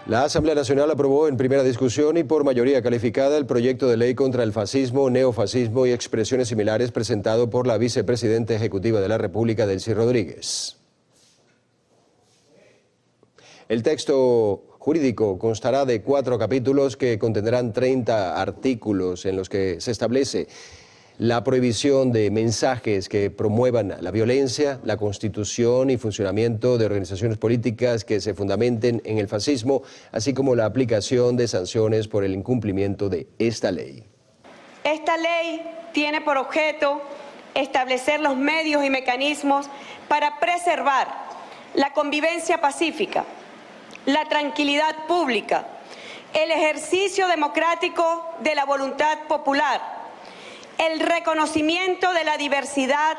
La Asamblea Nacional aprobó en primera discusión y por mayoría calificada el proyecto de ley contra el fascismo, neofascismo y expresiones similares presentado por la vicepresidenta ejecutiva de la República, Delcy Rodríguez. El texto jurídico constará de 4 capítulos que contendrán 30 artículos en los que se establece la prohibición de mensajes que promuevan la violencia, la constitución y funcionamiento de organizaciones políticas que se fundamenten en el fascismo, así como la aplicación de sanciones por el incumplimiento de esta ley. Esta ley tiene por objeto establecer los medios y mecanismos para preservar la convivencia pacífica, la tranquilidad pública, el ejercicio democrático de la voluntad popular, el reconocimiento de la diversidad,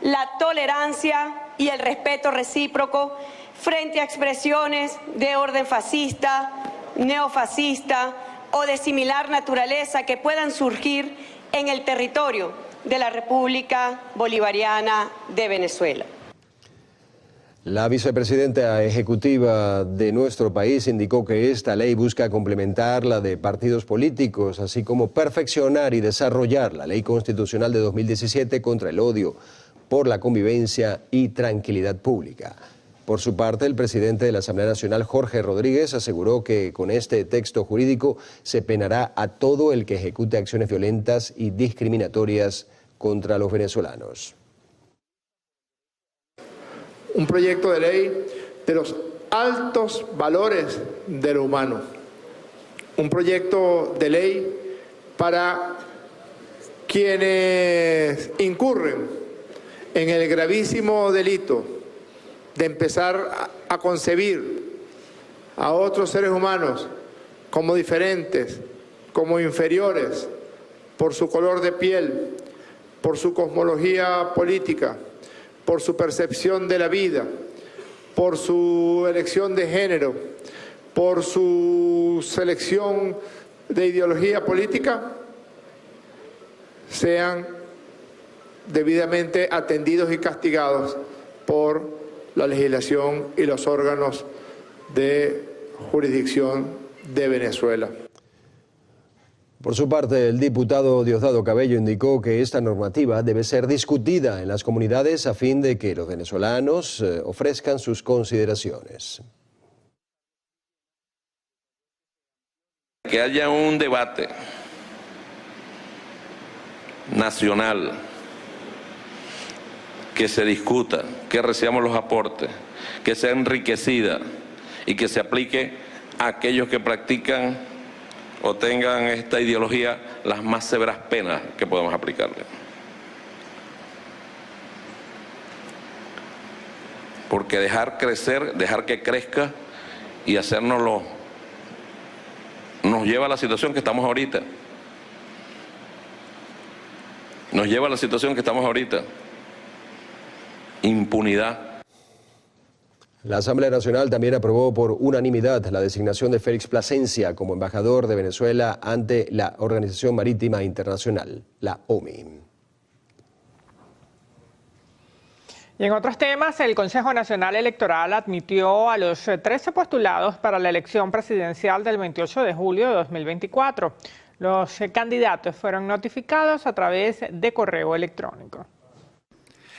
la tolerancia y el respeto recíproco frente a expresiones de orden fascista, neofascista o de similar naturaleza que puedan surgir en el territorio de la República Bolivariana de Venezuela. La vicepresidenta ejecutiva de nuestro país indicó que esta ley busca complementar la de partidos políticos, así como perfeccionar y desarrollar la ley constitucional de 2017 contra el odio por la convivencia y tranquilidad pública. Por su parte, el presidente de la Asamblea Nacional, Jorge Rodríguez, aseguró que con este texto jurídico se penará a todo el que ejecute acciones violentas y discriminatorias contra los venezolanos. Un proyecto de ley de los altos valores de lo humano. Un proyecto de ley para quienes incurren en el gravísimo delito de empezar a concebir a otros seres humanos como diferentes, como inferiores, por su color de piel, por su cosmología política, por su percepción de la vida, por su elección de género, por su selección de ideología política, sean debidamente atendidos y castigados por la legislación y los órganos de jurisdicción de Venezuela. Por su parte, el diputado Diosdado Cabello indicó que esta normativa debe ser discutida en las comunidades a fin de que los venezolanos ofrezcan sus consideraciones. Que haya un debate nacional, que se discuta, que recibamos los aportes, que sea enriquecida y que se aplique a aquellos que practican o tengan esta ideología las más severas penas que podemos aplicarle. Porque dejar crecer, dejar que crezca y hacérnoslo nos lleva a la situación que estamos ahorita. Nos lleva a la situación que estamos ahorita. Impunidad. La Asamblea Nacional también aprobó por unanimidad la designación de Félix Plasencia como embajador de Venezuela ante la Organización Marítima Internacional, la OMI. Y en otros temas, el Consejo Nacional Electoral admitió a los 13 postulados para la elección presidencial del 28 de julio de 2024. Los candidatos fueron notificados a través de correo electrónico.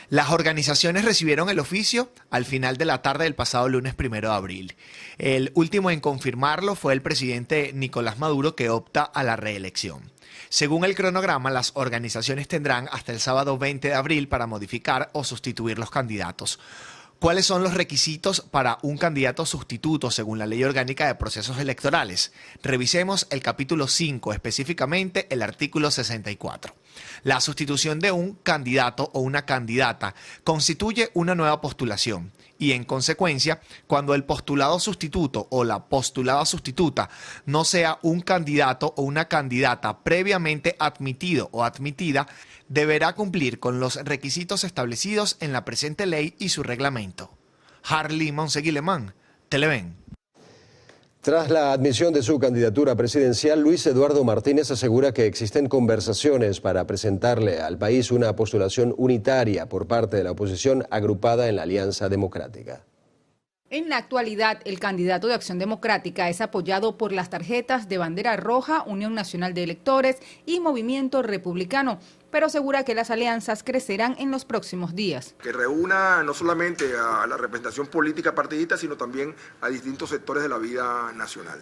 Las organizaciones recibieron el oficio al final de la tarde del pasado lunes 1 de abril. El último en confirmarlo fue el presidente Nicolás Maduro, que opta a la reelección. Según el cronograma, las organizaciones tendrán hasta el sábado 20 de abril para modificar o sustituir los candidatos. ¿Cuáles son los requisitos para un candidato sustituto según la Ley Orgánica de Procesos Electorales? Revisemos el capítulo 5, específicamente el artículo 64. La sustitución de un candidato o una candidata constituye una nueva postulación y, en consecuencia, cuando el postulado sustituto o la postulada sustituta no sea un candidato o una candidata previamente admitido o admitida, deberá cumplir con los requisitos establecidos en la presente ley y su reglamento. Harley Monseguilemán, Televen. Tras la admisión de su candidatura presidencial, Luis Eduardo Martínez asegura que existen conversaciones para presentarle al país una postulación unitaria por parte de la oposición agrupada en la Alianza Democrática. En la actualidad, el candidato de Acción Democrática es apoyado por las tarjetas de Bandera Roja, Unión Nacional de Electores y Movimiento Republicano, pero asegura que las alianzas crecerán en los próximos días. Que reúna no solamente a la representación política partidista, sino también a distintos sectores de la vida nacional.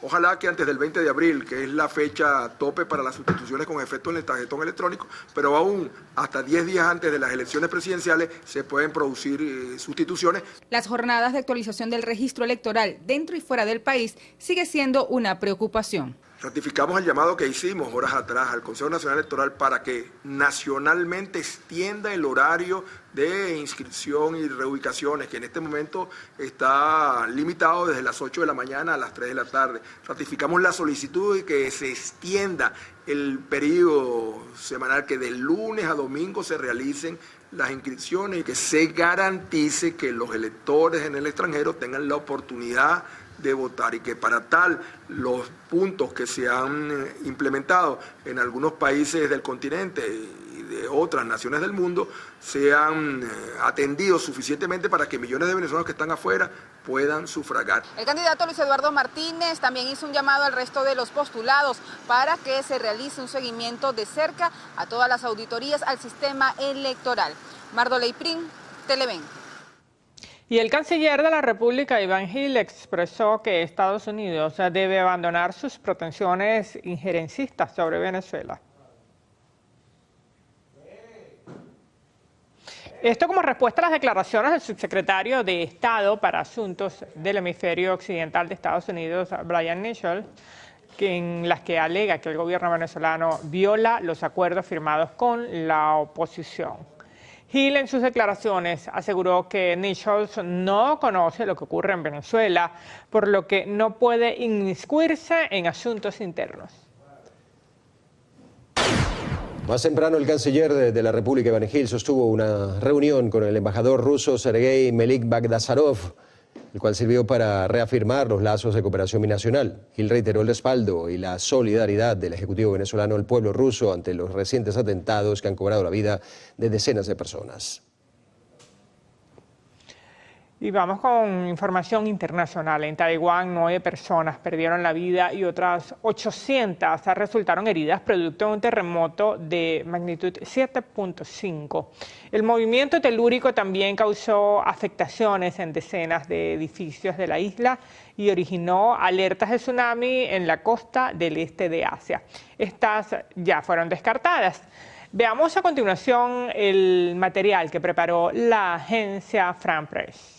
Ojalá que antes del 20 de abril, que es la fecha tope para las sustituciones con efecto en el tarjetón electrónico, pero aún hasta 10 días antes de las elecciones presidenciales se pueden producir sustituciones. Las jornadas de actualización del registro electoral dentro y fuera del país sigue siendo una preocupación. Ratificamos el llamado que hicimos horas atrás al Consejo Nacional Electoral para que nacionalmente extienda el horario de inscripción y reubicaciones, que en este momento está limitado desde las 8 de la mañana a las 3 de la tarde. Ratificamos la solicitud de que se extienda el periodo semanal, que de lunes a domingo se realicen las inscripciones y que se garantice que los electores en el extranjero tengan la oportunidad de votar, y que para tal los puntos que se han implementado en algunos países del continente y de otras naciones del mundo sean atendidos suficientemente para que millones de venezolanos que están afuera puedan sufragar. El candidato Luis Eduardo Martínez también hizo un llamado al resto de los postulados para que se realice un seguimiento de cerca a todas las auditorías al sistema electoral. Mardoley Prin, Televen. Y el canciller de la República, Iván Gil, expresó que Estados Unidos debe abandonar sus pretensiones injerencistas sobre Venezuela. Esto como respuesta a las declaraciones del subsecretario de Estado para Asuntos del Hemisferio Occidental de Estados Unidos, Brian Nichols, en las que alega que el gobierno venezolano viola los acuerdos firmados con la oposición. Gil en sus declaraciones aseguró que Nichols no conoce lo que ocurre en Venezuela, por lo que no puede inmiscuirse en asuntos internos. Más temprano, el canciller de la República, Iván Gil, sostuvo una reunión con el embajador ruso Sergei Melik-Bagdasarov, el cual sirvió para reafirmar los lazos de cooperación binacional. Gil reiteró el respaldo y la solidaridad del Ejecutivo venezolano al pueblo ruso ante los recientes atentados que han cobrado la vida de decenas de personas. Y vamos con información internacional. En Taiwán, 9 personas perdieron la vida y otras 800 resultaron heridas producto de un terremoto de magnitud 7.5. El movimiento telúrico también causó afectaciones en decenas de edificios de la isla y originó alertas de tsunami en la costa del este de Asia. Estas ya fueron descartadas. Veamos a continuación el material que preparó la agencia France Press.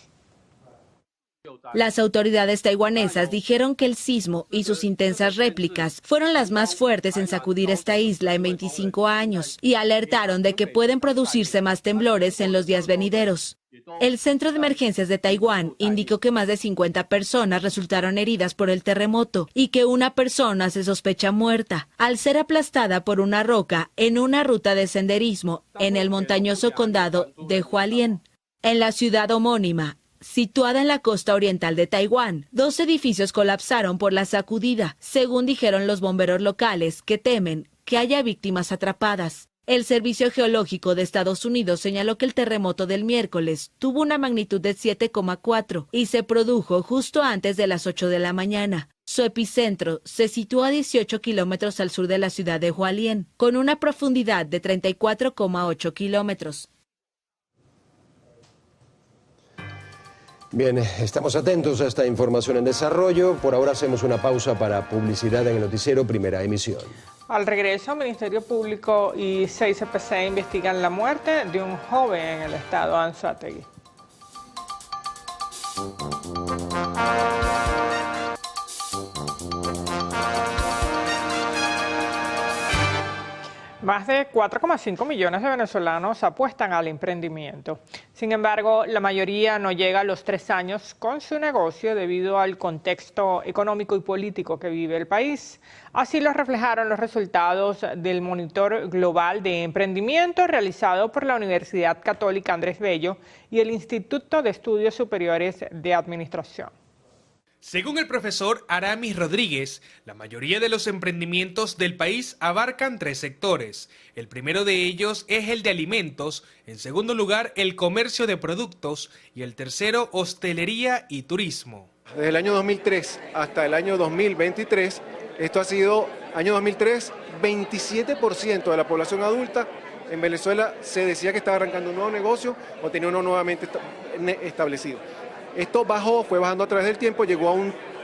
Las autoridades taiwanesas dijeron que el sismo y sus intensas réplicas fueron las más fuertes en sacudir esta isla en 25 años y alertaron de que pueden producirse más temblores en los días venideros. El Centro de Emergencias de Taiwán indicó que más de 50 personas resultaron heridas por el terremoto y que una persona se sospecha muerta al ser aplastada por una roca en una ruta de senderismo en el montañoso condado de Hualien. En la ciudad homónima, situada en la costa oriental de Taiwán, 2 edificios colapsaron por la sacudida, según dijeron los bomberos locales, que temen que haya víctimas atrapadas. El Servicio Geológico de Estados Unidos señaló que el terremoto del miércoles tuvo una magnitud de 7,4 y se produjo justo antes de las 8 de la mañana. Su epicentro se situó a 18 kilómetros al sur de la ciudad de Hualien, con una profundidad de 34,8 kilómetros. Bien, estamos atentos a esta información en desarrollo. Por ahora hacemos una pausa para publicidad en el noticiero Primera Emisión. Al regreso, Ministerio Público y 6 CPC investigan la muerte de un joven en el estado Anzoátegui. Más de 4,5 millones de venezolanos apuestan al emprendimiento. Sin embargo, la mayoría no llega a los 3 años con su negocio debido al contexto económico y político que vive el país. Así lo reflejaron los resultados del Monitor Global de Emprendimiento realizado por la Universidad Católica Andrés Bello y el Instituto de Estudios Superiores de Administración. Según el profesor Aramis Rodríguez, la mayoría de los emprendimientos del país abarcan 3 sectores. El primero de ellos es el de alimentos, en segundo lugar el comercio de productos y el tercero hostelería y turismo. Desde el año 2003 hasta el año 2023, esto ha sido, año 2003, 27% de la población adulta en Venezuela se decía que estaba arrancando un nuevo negocio o tenía uno nuevamente establecido. Esto fue bajando a través del tiempo, llegó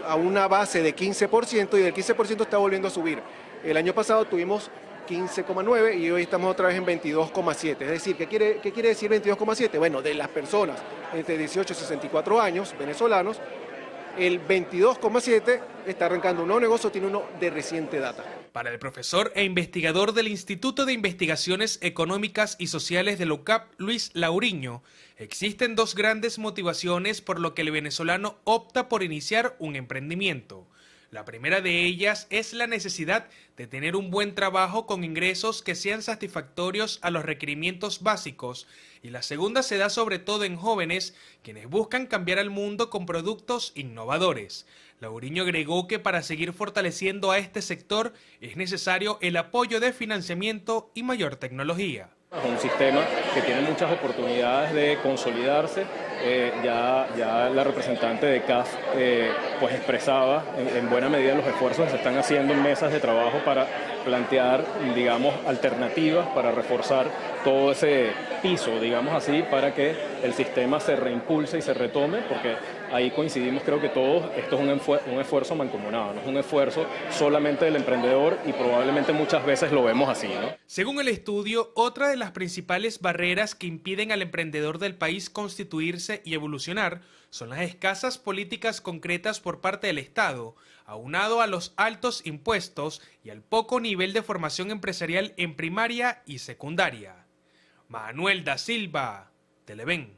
a una base de 15% y del 15% está volviendo a subir. El año pasado tuvimos 15,9 y hoy estamos otra vez en 22,7. Es decir, ¿qué quiere decir 22,7? Bueno, de las personas entre 18 y 64 años, venezolanos, el 22,7 está arrancando un nuevo negocio, tiene uno de reciente data. Para el profesor e investigador del Instituto de Investigaciones Económicas y Sociales de la UCAP, Luis Lauriño, existen 2 grandes motivaciones por lo que el venezolano opta por iniciar un emprendimiento. La primera de ellas es la necesidad de tener un buen trabajo con ingresos que sean satisfactorios a los requerimientos básicos, y la segunda se da sobre todo en jóvenes quienes buscan cambiar al mundo con productos innovadores. Lauriño agregó que para seguir fortaleciendo a este sector es necesario el apoyo de financiamiento y mayor tecnología. Es un sistema que tiene muchas oportunidades de consolidarse. Ya la representante de CAF pues expresaba en buena medida los esfuerzos que se están haciendo en mesas de trabajo para plantear, digamos, alternativas para reforzar todo ese piso, digamos así, para que el sistema se reimpulse y se retome, porque ahí coincidimos, creo que todos, esto es un esfuerzo mancomunado, no es un esfuerzo solamente del emprendedor y probablemente muchas veces lo vemos así, ¿no? Según el estudio, otra de las principales barreras que impiden al emprendedor del país constituirse y evolucionar son las escasas políticas concretas por parte del Estado, aunado a los altos impuestos y al poco nivel de formación empresarial en primaria y secundaria. Manuel da Silva, Televen.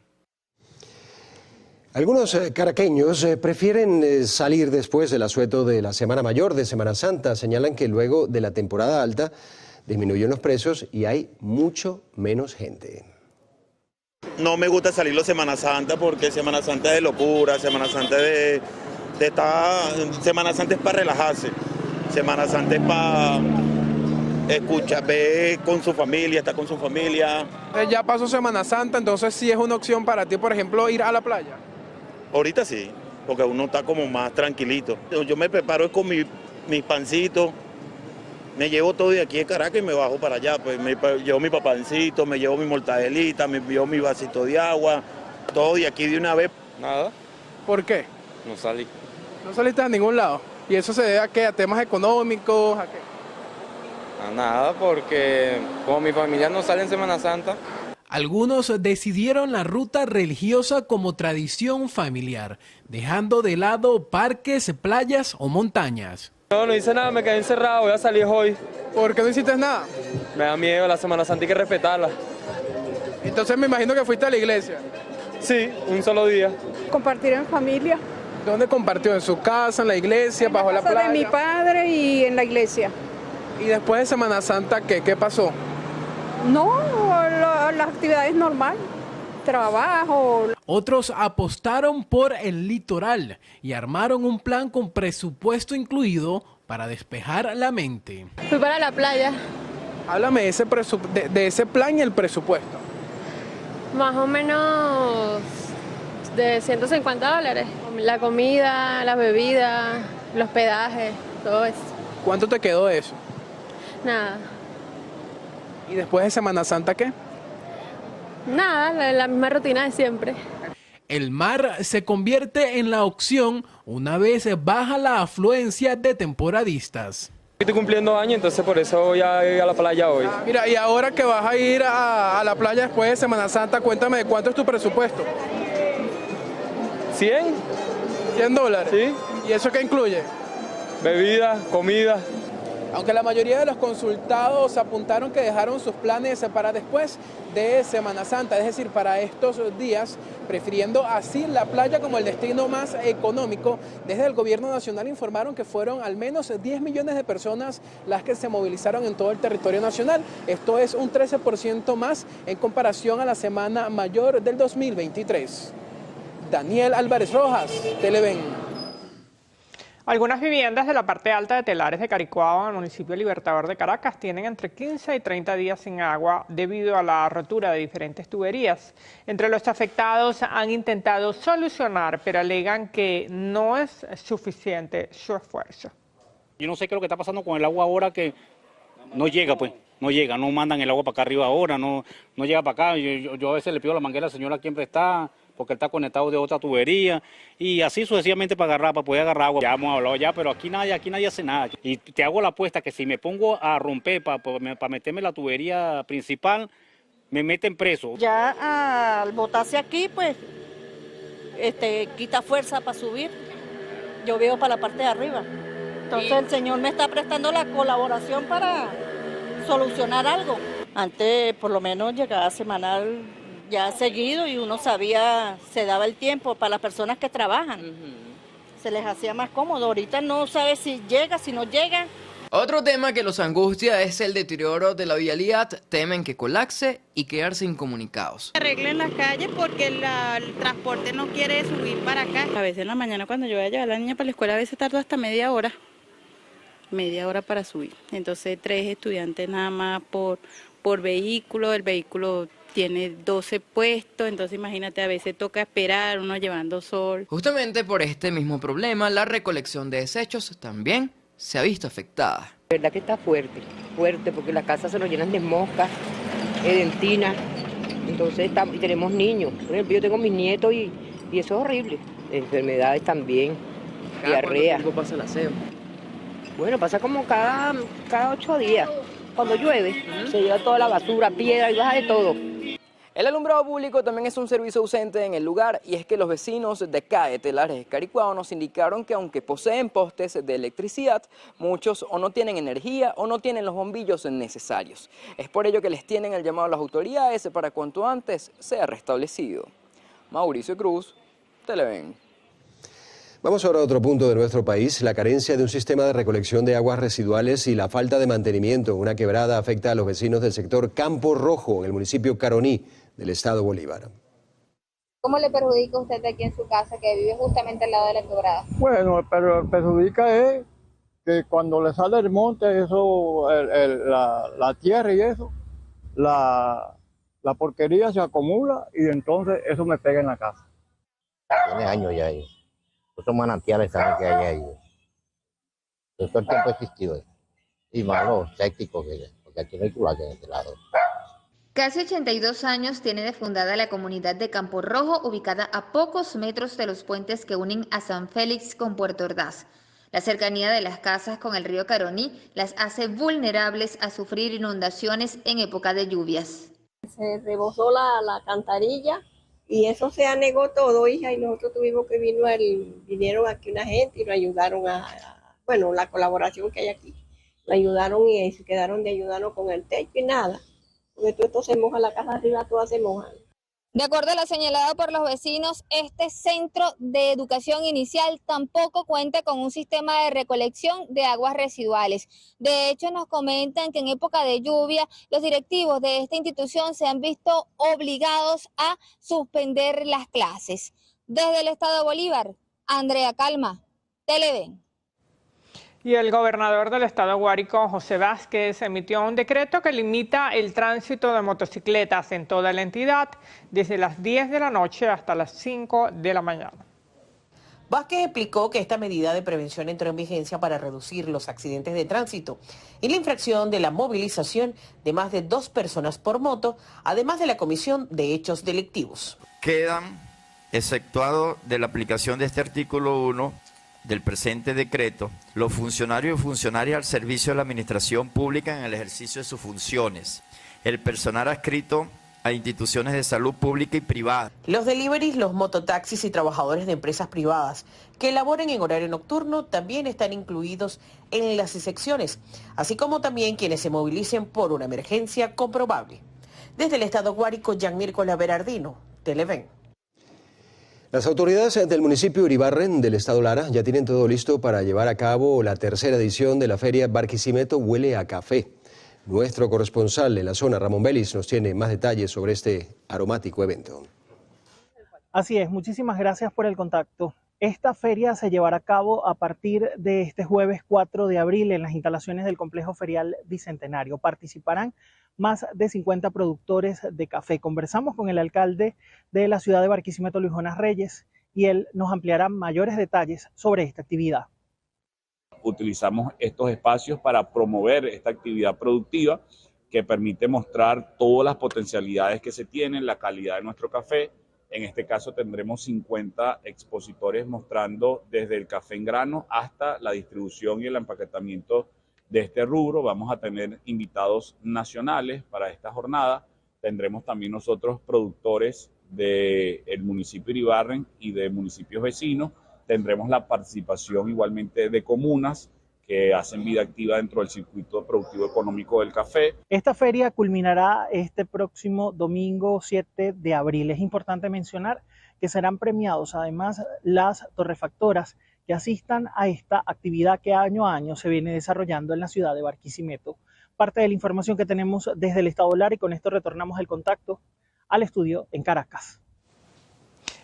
Algunos caraqueños prefieren salir después del asueto de la Semana Mayor de Semana Santa. Señalan que luego de la temporada alta disminuyó los precios y hay mucho menos gente. No me gusta salir los Semana Santa porque Semana Santa es de locura, Semana Santa Semana Santa es para relajarse, Semana Santa es para escuchar, ver con su familia, estar con su familia. Ya pasó Semana Santa, entonces sí es una opción para ti, por ejemplo, ir a la playa. Ahorita sí, porque uno está como más tranquilito. Yo me preparo con mis pancitos, me llevo todo de aquí de Caracas y me bajo para allá. Pues me llevo mi papancito, me llevo mi mortadelita, me llevo mi vasito de agua, todo de aquí de una vez. Nada. ¿Por qué? No salí. ¿No saliste a ningún lado? ¿Y eso se debe a qué? ¿A temas económicos? ¿A qué? A nada, porque como mi familia no sale en Semana Santa. Algunos decidieron la ruta religiosa como tradición familiar, dejando de lado parques, playas o montañas. No hice nada, me quedé encerrado, voy a salir hoy. ¿Por qué no hiciste nada? Me da miedo, la Semana Santa hay que respetarla. Entonces me imagino que fuiste a la iglesia. Sí, un solo día. Compartir en familia. ¿Dónde compartió? ¿En su casa, en la iglesia, bajo la playa? De mi padre y en la iglesia. ¿Y después de Semana Santa qué? ¿Qué pasó? No, las actividades normales, trabajo. Otros apostaron por el litoral y armaron un plan con presupuesto incluido para despejar la mente. Fui para la playa. Háblame de ese plan y el presupuesto. Más o menos de $150. La comida, las bebidas, el hospedaje, todo eso. ¿Cuánto te quedó eso? Nada. ¿Y después de Semana Santa qué? Nada, la misma rutina de siempre. El mar se convierte en la opción una vez baja la afluencia de temporadistas. Estoy cumpliendo años, entonces por eso voy a ir a la playa hoy. Mira, y ahora que vas a ir a la playa después de Semana Santa, cuéntame de cuánto es tu presupuesto. ¿100? $100. Sí. ¿Y eso qué incluye? Bebida, comida. Aunque la mayoría de los consultados apuntaron que dejaron sus planes para después de Semana Santa, es decir, para estos días, prefiriendo así la playa como el destino más económico. Desde el gobierno nacional informaron que fueron al menos 10 millones de personas las que se movilizaron en todo el territorio nacional. Esto es un 13% más en comparación a la Semana Mayor del 2023. Daniel Álvarez Rojas, Televen. Algunas viviendas de la parte alta de Telares de Caricuao, en el municipio Libertador de Caracas, tienen entre 15 y 30 días sin agua debido a la rotura de diferentes tuberías. Entre los afectados han intentado solucionar, pero alegan que no es suficiente su esfuerzo. Yo no sé qué es lo que está pasando con el agua ahora, que no llega, pues. No llega, no mandan el agua para acá arriba ahora, no llega para acá. Yo a veces le pido la manguera al señor a quien está, porque él está conectado de otra tubería, y así sucesivamente para poder agarrar agua. Ya hemos hablado ya, pero aquí nadie hace nada. Y te hago la apuesta que si me pongo a romper para meterme la tubería principal, me meten preso. Ya al botarse aquí, pues, quita fuerza para subir. Yo veo para la parte de arriba. Entonces el señor me está prestando la colaboración para solucionar algo. Antes, por lo menos, llegaba semanal ya seguido y uno sabía, se daba el tiempo para las personas que trabajan. Se les hacía más cómodo. Ahorita no sabe si llega, si no llega. Otro tema que los angustia es el deterioro de la vialidad. Temen que colapse y quedarse incomunicados. Arreglen las calles porque el transporte no quiere subir para acá. A veces en la mañana cuando yo voy a llevar a la niña para la escuela, a veces tardo hasta media hora para subir. Entonces 3 estudiantes nada más por vehículo. El vehículo tiene 12 puestos, entonces imagínate, a veces toca esperar, uno llevando sol. Justamente por este mismo problema, la recolección de desechos también se ha visto afectada. La verdad que está fuerte, porque las casas se nos llenan de moscas, de dentinas, entonces y tenemos niños. Por ejemplo, yo tengo mis nietos y eso es horrible. Enfermedades también, diarrea. ¿Cuánto tiempo pasa el aseo? Bueno, pasa como cada 8 días. Cuando llueve, se lleva toda la basura, piedra y baja de todo. El alumbrado público también es un servicio ausente en el lugar, y es que los vecinos de acá de Telares de Caricuao nos indicaron que aunque poseen postes de electricidad, muchos o no tienen energía o no tienen los bombillos necesarios. Es por ello que les tienen el llamado a las autoridades para cuanto antes sea restablecido. Mauricio Cruz, Televen. Vamos ahora a otro punto de nuestro país. La carencia de un sistema de recolección de aguas residuales y la falta de mantenimiento en una quebrada afecta a los vecinos del sector Campo Rojo, en el municipio Caroní del estado Bolívar. ¿Cómo le perjudica a usted aquí en su casa que vive justamente al lado de la quebrada? Bueno, pero perjudica es que cuando le sale el monte, eso, la tierra y eso, la porquería se acumula y entonces eso me pega en la casa. Tiene años ya ahí. Esos manantiales también que hay ahí. Todo el tiempo ha existido eso. Y más los sépticos, porque aquí no hay culaque en este lado. Casi 82 años tiene de fundada la comunidad de Campo Rojo, ubicada a pocos metros de los puentes que unen a San Félix con Puerto Ordaz. La cercanía de las casas con el río Caroní las hace vulnerables a sufrir inundaciones en época de lluvias. Se rebosó la alcantarilla y eso se anegó todo, hija, y nosotros tuvimos que vinieron aquí una gente y nos ayudaron bueno, la colaboración que hay aquí. Nos ayudaron y se quedaron de ayudarnos con el techo y nada. Porque todo esto se moja, la casa arriba toda se moja. De acuerdo a lo señalado por los vecinos, este centro de educación inicial tampoco cuenta con un sistema de recolección de aguas residuales. De hecho, nos comentan que en época de lluvia, los directivos de esta institución se han visto obligados a suspender las clases. Desde el estado Bolívar, Andrea Calma, Televen. Y el gobernador del estado Guárico, José Vázquez, emitió un decreto que limita el tránsito de motocicletas en toda la entidad desde las 10 de la noche hasta las 5 de la mañana. Vázquez explicó que esta medida de prevención entró en vigencia para reducir los accidentes de tránsito y la infracción de la movilización de más de 2 personas por moto, además de la comisión de hechos delictivos. Quedan exceptuados de la aplicación de este artículo 1 del presente decreto, los funcionarios y funcionarias al servicio de la administración pública en el ejercicio de sus funciones, el personal adscrito a instituciones de salud pública y privada. Los deliveries, los mototaxis y trabajadores de empresas privadas que elaboren en horario nocturno también están incluidos en las excepciones, así como también quienes se movilicen por una emergencia comprobable. Desde el estado Guárico, Gianmirko Berardino, Televen. Las autoridades del municipio Uribarren del estado Lara ya tienen todo listo para llevar a cabo la tercera edición de la feria Barquisimeto Huele a Café. Nuestro corresponsal en la zona, Ramón Vélez, nos tiene más detalles sobre este aromático evento. Así es, muchísimas gracias por el contacto. Esta feria se llevará a cabo a partir de este jueves 4 de abril en las instalaciones del Complejo Ferial Bicentenario. Participarán más de 50 productores de café. Conversamos con el alcalde de la ciudad de Barquisimeto, Luis Jonas Reyes, y él nos ampliará mayores detalles sobre esta actividad. Utilizamos estos espacios para promover esta actividad productiva que permite mostrar todas las potencialidades que se tienen, la calidad de nuestro café. En este caso tendremos 50 expositores mostrando desde el café en grano hasta la distribución y el empaquetamiento de este rubro. Vamos a tener invitados nacionales para esta jornada. Tendremos también nosotros productores del municipio Iribarren y de municipios vecinos. Tendremos la participación igualmente de comunas que hacen vida activa dentro del circuito productivo económico del café. Esta feria culminará este próximo domingo 7 de abril. Es importante mencionar que serán premiados además las torrefactoras que asistan a esta actividad que año a año se viene desarrollando en la ciudad de Barquisimeto. Parte de la información que tenemos desde el estado Lara, y con esto retornamos el contacto al estudio en Caracas.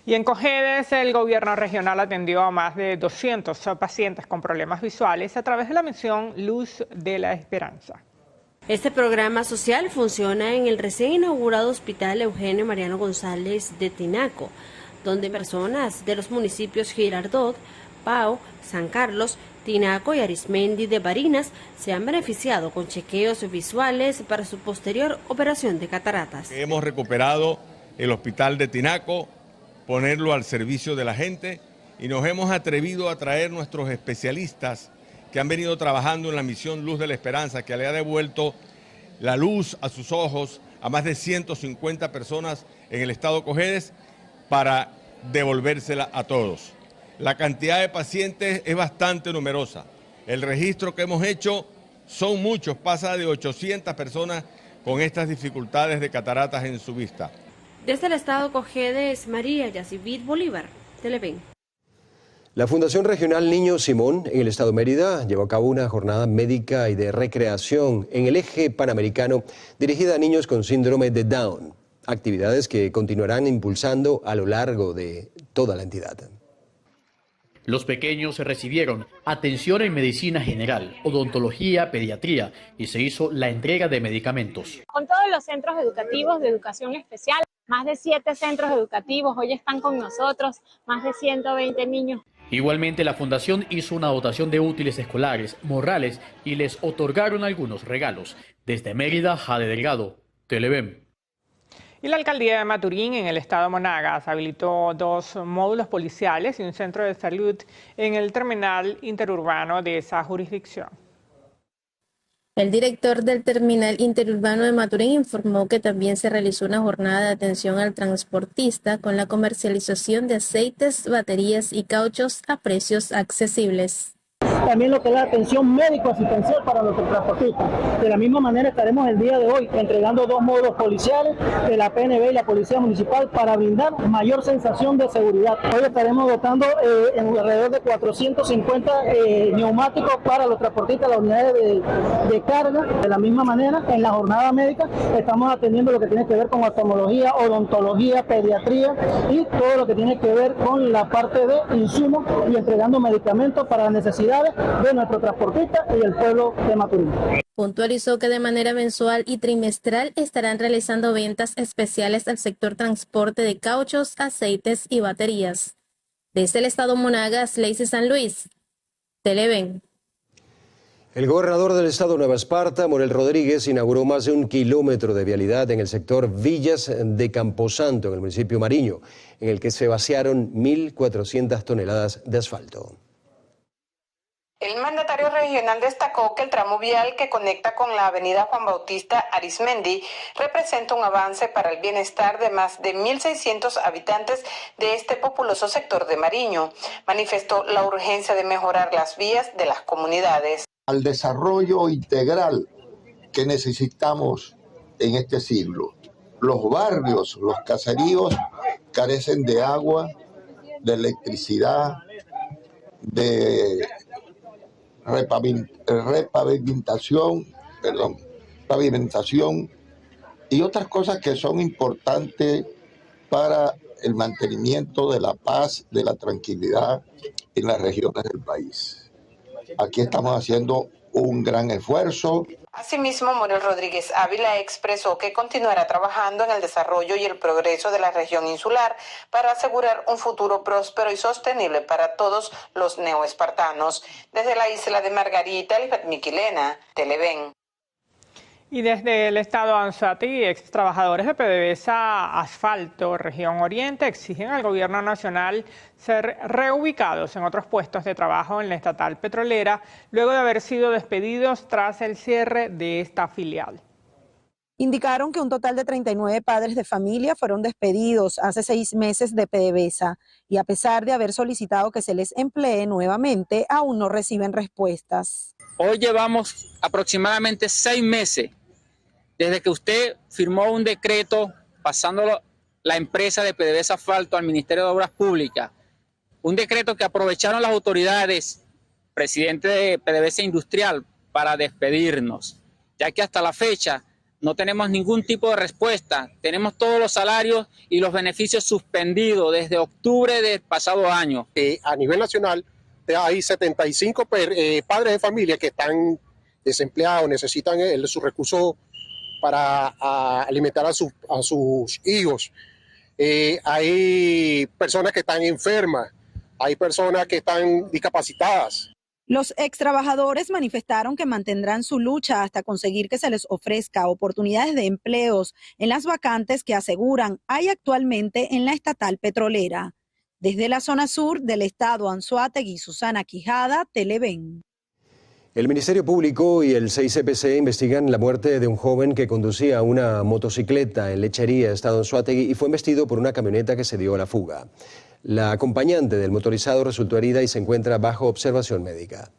Y en Cojedes, el gobierno regional atendió a más de 200 pacientes con problemas visuales a través de la misión Luz de la Esperanza. Este programa social funciona en el recién inaugurado Hospital Eugenio Mariano González de Tinaco, donde personas de los municipios Girardot, Pao, San Carlos, Tinaco y Arismendi de Barinas se han beneficiado con chequeos visuales para su posterior operación de cataratas. Hemos recuperado el hospital de Tinaco, ponerlo al servicio de la gente, y nos hemos atrevido a traer nuestros especialistas que han venido trabajando en la misión Luz de la Esperanza, que le ha devuelto la luz a sus ojos a más de 150 personas en el estado Cojedes, para devolvérsela a todos. La cantidad de pacientes es bastante numerosa. El registro que hemos hecho son muchos, pasa de 800 personas con estas dificultades de cataratas en su vista. Desde el estado Cojedes, María Yacibit Bolívar, Televen. La Fundación Regional Niño Simón en el estado Mérida llevó a cabo una jornada médica y de recreación en el eje panamericano dirigida a niños con síndrome de Down, actividades que continuarán impulsando a lo largo de toda la entidad. Los pequeños recibieron atención en medicina general, odontología, pediatría y se hizo la entrega de medicamentos. Con todos los centros educativos de educación especial, más de 7 centros educativos hoy están con nosotros, más de 120 niños. Igualmente, la fundación hizo una dotación de útiles escolares, morrales y les otorgaron algunos regalos. Desde Mérida, Jade Delgado, Televen. Y la alcaldía de Maturín, en el estado Monagas, habilitó 2 módulos policiales y un centro de salud en el terminal interurbano de esa jurisdicción. El director del terminal interurbano de Maturín informó que también se realizó una jornada de atención al transportista con la comercialización de aceites, baterías y cauchos a precios accesibles. También lo que es la atención médico-asistencial para nuestros transportistas. De la misma manera estaremos el día de hoy entregando 2 módulos policiales de la PNB y la Policía Municipal para brindar mayor sensación de seguridad. Hoy estaremos dotando en alrededor de 450 neumáticos para los transportistas, las unidades de carga. De la misma manera, en la jornada médica estamos atendiendo lo que tiene que ver con oftalmología, odontología, pediatría y todo lo que tiene que ver con la parte de insumos y entregando medicamentos para las necesidades de nuestro transportista y el pueblo de Maturín. Puntualizó que de manera mensual y trimestral estarán realizando ventas especiales al sector transporte de cauchos, aceites y baterías. Desde el estado Monagas, Lacey San Luis, Televen. El gobernador del estado Nueva Esparta, Morel Rodríguez, inauguró más de 1 kilómetro de vialidad en el sector Villas de Camposanto, en el municipio Mariño, en el que se vaciaron 1.400 toneladas de asfalto. El mandatario regional destacó que el tramo vial que conecta con la avenida Juan Bautista Arismendi representa un avance para el bienestar de más de 1.600 habitantes de este populoso sector de Mariño. Manifestó la urgencia de mejorar las vías de las comunidades. Al desarrollo integral que necesitamos en este siglo. Los barrios, los caseríos carecen de agua, de electricidad, de pavimentación y otras cosas que son importantes para el mantenimiento de la paz, de la tranquilidad en las regiones del país. Aquí estamos haciendo un gran esfuerzo. Asimismo, Morel Rodríguez Ávila expresó que continuará trabajando en el desarrollo y el progreso de la región insular para asegurar un futuro próspero y sostenible para todos los neoespartanos. Desde la isla de Margarita, Lisbeth Miquilena, Televen. Y desde el estado Anzoátegui, ex trabajadores de PDVSA Asfalto, región Oriente, exigen al gobierno nacional ser reubicados en otros puestos de trabajo en la estatal petrolera, luego de haber sido despedidos tras el cierre de esta filial. Indicaron que un total de 39 padres de familia fueron despedidos hace 6 meses de PDVSA y a pesar de haber solicitado que se les emplee nuevamente, aún no reciben respuestas. Hoy llevamos aproximadamente 6 meses desde que usted firmó un decreto pasándolo la empresa de PDVSA Asfalto al Ministerio de Obras Públicas. Un decreto que aprovecharon las autoridades, presidente de PDVSA Industrial, para despedirnos, ya que hasta la fecha no tenemos ningún tipo de respuesta. Tenemos todos los salarios y los beneficios suspendidos desde octubre del pasado año. A nivel nacional hay 75 padres de familia que están desempleados, necesitan sus recursos para alimentar a sus hijos. Hay personas que están enfermas, hay personas que están discapacitadas. Los ex trabajadores manifestaron que mantendrán su lucha hasta conseguir que se les ofrezca oportunidades de empleos en las vacantes que aseguran hay actualmente en la estatal petrolera. Desde la zona sur del estado Anzoátegui, Susana Quijada, Televen. El Ministerio Público y el 6CPC investigan la muerte de un joven que conducía una motocicleta en Lechería, estado Anzoátegui, y fue embestido por una camioneta que se dio a la fuga. La acompañante del motorizado resultó herida y se encuentra bajo observación médica.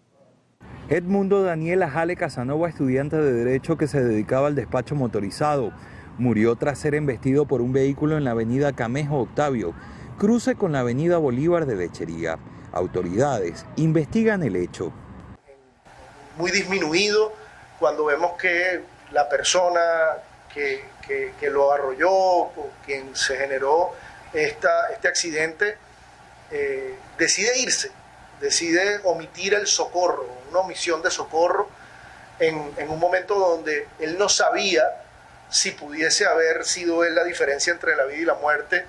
Edmundo Daniel Ajale Casanova, estudiante de Derecho que se dedicaba al despacho motorizado, murió tras ser embestido por un vehículo en la avenida Camejo Octavio, cruce con la avenida Bolívar de Lechería. Autoridades investigan el hecho. Muy disminuido cuando vemos que la persona que lo arrolló, o quien se generó este accidente, decide irse, decide omitir el socorro, una omisión de socorro en un momento donde él no sabía si pudiese haber sido él la diferencia entre la vida y la muerte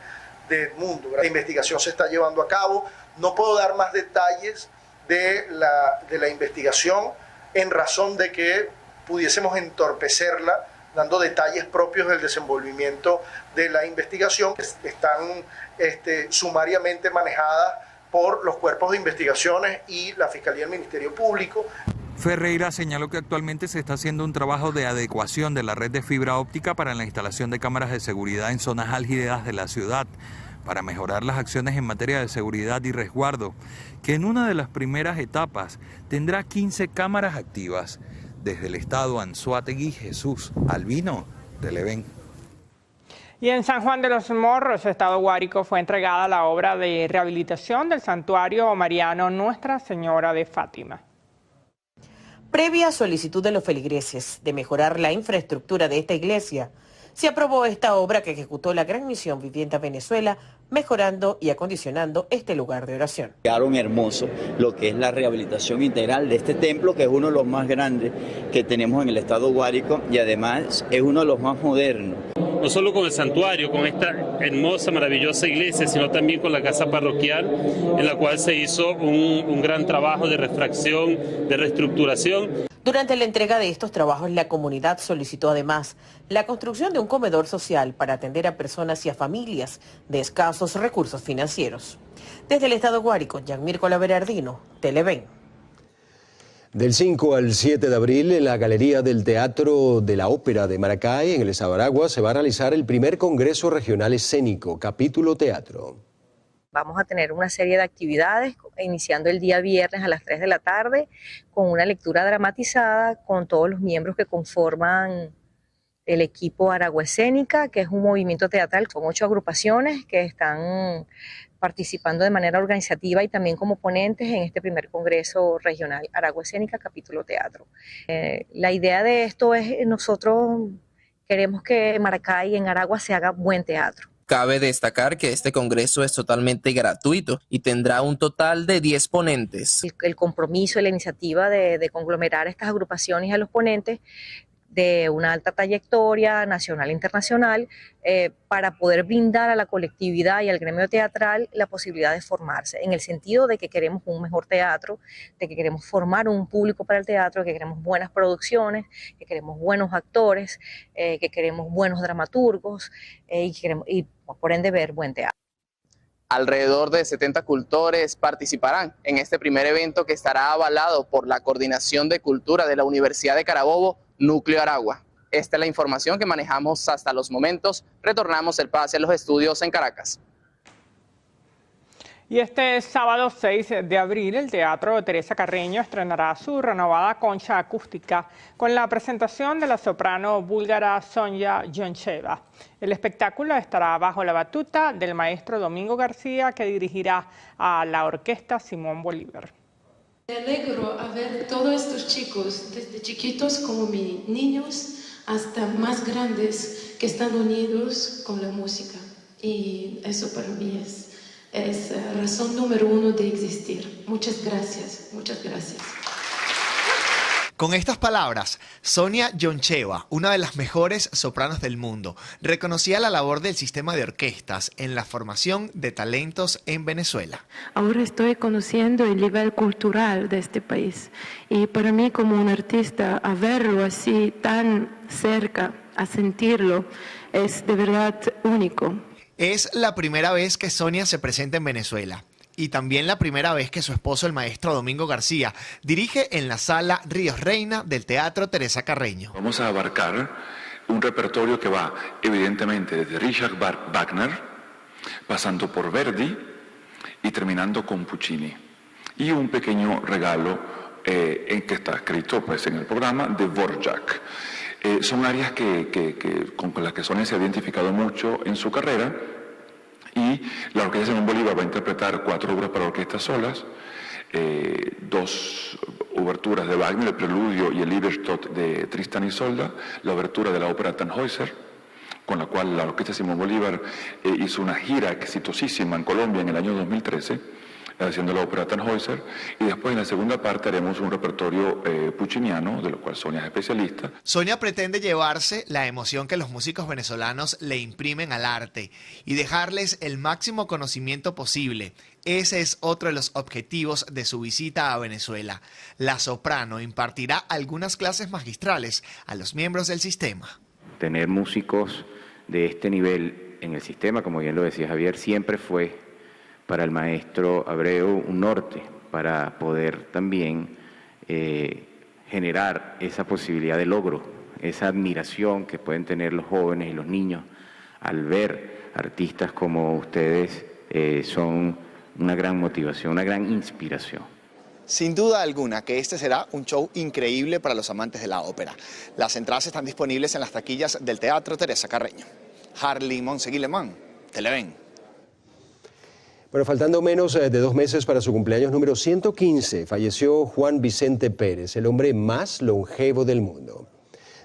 de Edmundo. La investigación se está llevando a cabo, no puedo dar más detalles de la investigación en razón de que pudiésemos entorpecerla dando detalles propios del desenvolvimiento de la investigación, que están sumariamente manejadas por los cuerpos de investigaciones y la Fiscalía del Ministerio Público. Ferreira señaló que actualmente se está haciendo un trabajo de adecuación de la red de fibra óptica para la instalación de cámaras de seguridad en zonas álgidas de la ciudad, para mejorar las acciones en materia de seguridad y resguardo, que en una de las primeras etapas tendrá 15 cámaras activas. Desde el estado Anzoátegui, Jesús Albino, Televen. Y en San Juan de los Morros, estado Guárico, fue entregada la obra de rehabilitación del santuario mariano Nuestra Señora de Fátima. Previa solicitud de los feligreses de mejorar la infraestructura de esta iglesia, se aprobó esta obra que ejecutó la Gran Misión Vivienda Venezuela, mejorando y acondicionando este lugar de oración. Quedaron hermoso lo que es la rehabilitación integral de este templo, que es uno de los más grandes que tenemos en el estado Guárico y además es uno de los más modernos. No solo con el santuario, con esta hermosa, maravillosa iglesia, sino también con la casa parroquial, en la cual se hizo un gran trabajo de refracción, de reestructuración. Durante la entrega de estos trabajos, la comunidad solicitó además la construcción de un comedor social para atender a personas y a familias de escasos recursos financieros. Desde el estado Guárico, Yanmir Berardino, Televen. Del 5 al 7 de abril, en la Galería del Teatro de la Ópera de Maracay, en el estado de Aragua, se va a realizar el primer Congreso Regional Escénico, Capítulo Teatro. Vamos a tener una serie de actividades, iniciando el día viernes a las 3 de la tarde, con una lectura dramatizada con todos los miembros que conforman el equipo Aragua Escénica, que es un movimiento teatral con 8 agrupaciones que están participando de manera organizativa y también como ponentes en este primer Congreso Regional Aragua Escénica, Capítulo Teatro. La idea de esto es, nosotros queremos que en Maracay y en Aragua se haga buen teatro. Cabe destacar que este congreso es totalmente gratuito y tendrá un total de 10 ponentes. El compromiso y la iniciativa de conglomerar estas agrupaciones y a los ponentes de una alta trayectoria nacional e internacional para poder brindar a la colectividad y al gremio teatral la posibilidad de formarse, en el sentido de que queremos un mejor teatro, de que queremos formar un público para el teatro, que queremos buenas producciones, que queremos buenos actores, que queremos buenos dramaturgos y por ende ver buen teatro. Alrededor de 70 cultores participarán en este primer evento que estará avalado por la Coordinación de Cultura de la Universidad de Carabobo, Núcleo Aragua. Esta es la información que manejamos hasta los momentos. Retornamos el pase a los estudios en Caracas. Y este sábado 6 de abril, el Teatro Teresa Carreño estrenará su renovada concha acústica con la presentación de la soprano búlgara Sonia Yoncheva. El espectáculo estará bajo la batuta del maestro Domingo García, que dirigirá a la orquesta Simón Bolívar. Me alegro a ver todos estos chicos, desde chiquitos como mis niños hasta más grandes, que están unidos con la música. Y eso para mí es razón número 1 de existir. Muchas gracias, muchas gracias. Con estas palabras, Sonia Yoncheva, una de las mejores sopranos del mundo, reconocía la labor del sistema de orquestas en la formación de talentos en Venezuela. Ahora estoy conociendo el nivel cultural de este país y para mí como un artista, a verlo así tan cerca, a sentirlo, es de verdad único. Es la primera vez que Sonia se presenta en Venezuela. Y también la primera vez que su esposo, el maestro Domingo García, dirige en la sala Ríos Reina del Teatro Teresa Carreño. Vamos a abarcar un repertorio que va evidentemente desde Richard Wagner, pasando por Verdi y terminando con Puccini. Y un pequeño regalo en que está escrito pues, en el programa de Dvorak. Son áreas con las que Sonia se ha identificado mucho en su carrera Y la Orquesta Simón Bolívar va a interpretar 4 obras para orquestas solas, 2 oberturas de Wagner, el Preludio y el Liebestod de Tristan y Isolda, la obertura de la ópera Tannhäuser, con la cual la Orquesta Simón Bolívar hizo una gira exitosísima en Colombia en el año 2013, haciendo la ópera Tannhäuser, y después en la segunda parte haremos un repertorio pucciniano, de lo cual Sonia es especialista. Sonia pretende llevarse la emoción que los músicos venezolanos le imprimen al arte y dejarles el máximo conocimiento posible. Ese es otro de los objetivos de su visita a Venezuela. La soprano impartirá algunas clases magistrales a los miembros del sistema. Tener músicos de este nivel en el sistema, como bien lo decía Javier, siempre fue para el maestro Abreu un norte para poder también generar esa posibilidad de logro, esa admiración que pueden tener los jóvenes y los niños al ver artistas como ustedes. Son una gran motivación, una gran inspiración. Sin duda alguna que este será un show increíble para los amantes de la ópera. Las entradas están disponibles en las taquillas del Teatro Teresa Carreño. Harley Monseguilemán, Televen. Bueno, faltando menos de 2 meses para su cumpleaños número 115, falleció Juan Vicente Pérez, el hombre más longevo del mundo.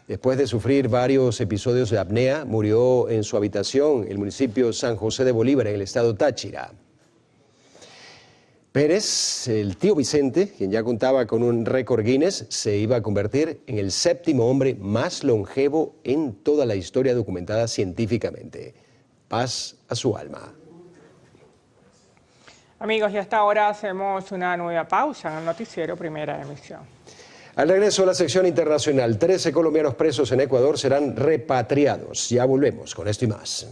Después de sufrir varios episodios de apnea, murió en su habitación en el municipio San José de Bolívar, en el estado Táchira. Pérez, el tío Vicente, quien ya contaba con un récord Guinness, se iba a convertir en el 7º hombre más longevo en toda la historia documentada científicamente. Paz a su alma. Amigos, y hasta ahora hacemos una nueva pausa en el noticiero Primera Emisión. Al regreso a la sección internacional, 13 colombianos presos en Ecuador serán repatriados. Ya volvemos con esto y más.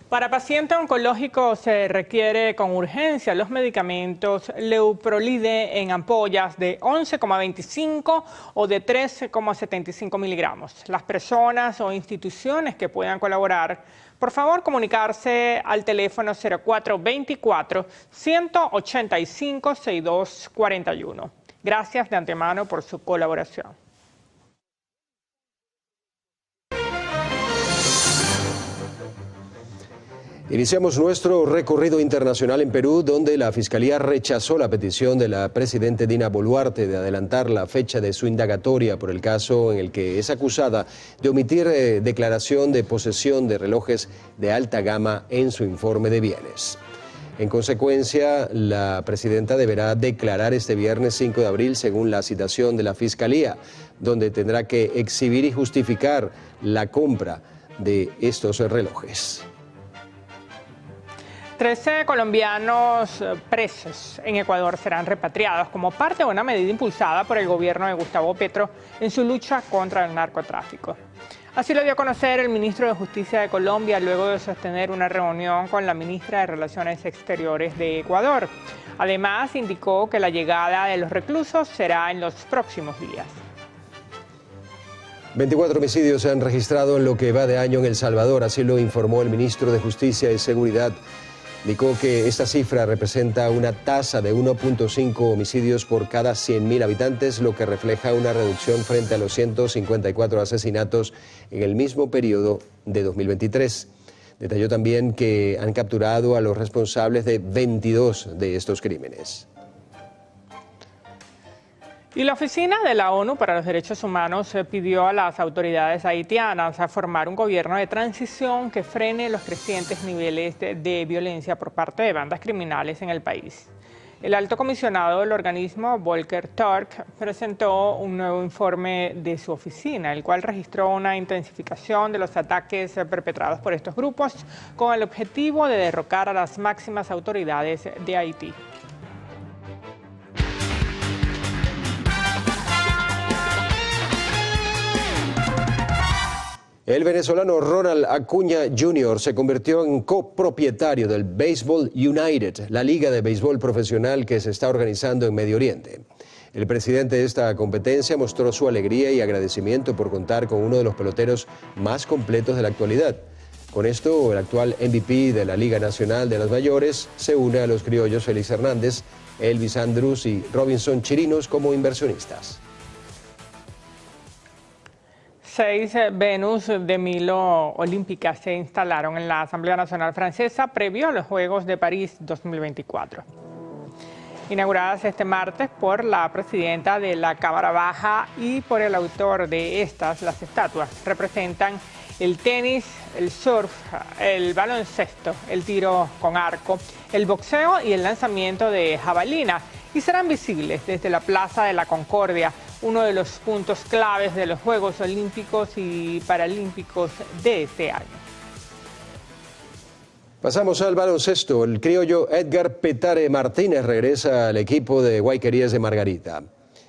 Para pacientes oncológicos se requiere con urgencia los medicamentos Leuprolide en ampollas de 11,25 o de 13,75 miligramos. Las personas o instituciones que puedan colaborar, por favor comunicarse al teléfono 0424-185-6241. Gracias de antemano por su colaboración. Iniciamos nuestro recorrido internacional en Perú, donde la Fiscalía rechazó la petición de la presidenta Dina Boluarte de adelantar la fecha de su indagatoria por el caso en el que es acusada de omitir declaración de posesión de relojes de alta gama en su informe de bienes. En consecuencia, la presidenta deberá declarar este viernes 5 de abril según la citación de la Fiscalía, donde tendrá que exhibir y justificar la compra de estos relojes. 13 colombianos presos en Ecuador serán repatriados como parte de una medida impulsada por el gobierno de Gustavo Petro en su lucha contra el narcotráfico. Así lo dio a conocer el ministro de Justicia de Colombia luego de sostener una reunión con la ministra de Relaciones Exteriores de Ecuador. Además, indicó que la llegada de los reclusos será en los próximos días. 24 homicidios se han registrado en lo que va de año en El Salvador, así lo informó el ministro de Justicia y Seguridad. Indicó que esta cifra representa una tasa de 1.5 homicidios por cada 100.000 habitantes, lo que refleja una reducción frente a los 154 asesinatos en el mismo periodo de 2023. Detalló también que han capturado a los responsables de 22 de estos crímenes. Y la Oficina de la ONU para los Derechos Humanos pidió a las autoridades haitianas a formar un gobierno de transición que frene los crecientes niveles de violencia por parte de bandas criminales en el país. El alto comisionado del organismo, Volker Turk, presentó un nuevo informe de su oficina, el cual registró una intensificación de los ataques perpetrados por estos grupos con el objetivo de derrocar a las máximas autoridades de Haití. El venezolano Ronald Acuña Jr. se convirtió en copropietario del Baseball United, la liga de béisbol profesional que se está organizando en Medio Oriente. El presidente de esta competencia mostró su alegría y agradecimiento por contar con uno de los peloteros más completos de la actualidad. Con esto, el actual MVP de la Liga Nacional de las Mayores se une a los criollos Félix Hernández, Elvis Andrus y Robinson Chirinos como inversionistas. 6 Venus de Milo olímpicas se instalaron en la Asamblea Nacional Francesa previo a los Juegos de París 2024. Inauguradas este martes por la presidenta de la Cámara Baja y por el autor de estas, las estatuas representan el tenis, el surf, el baloncesto, el tiro con arco, el boxeo y el lanzamiento de jabalina, y serán visibles desde la Plaza de la Concordia, uno de los puntos claves de los Juegos Olímpicos y Paralímpicos de este año. Pasamos al baloncesto. El criollo Edgar Petare Martínez regresa al equipo de Guayquerías de Margarita.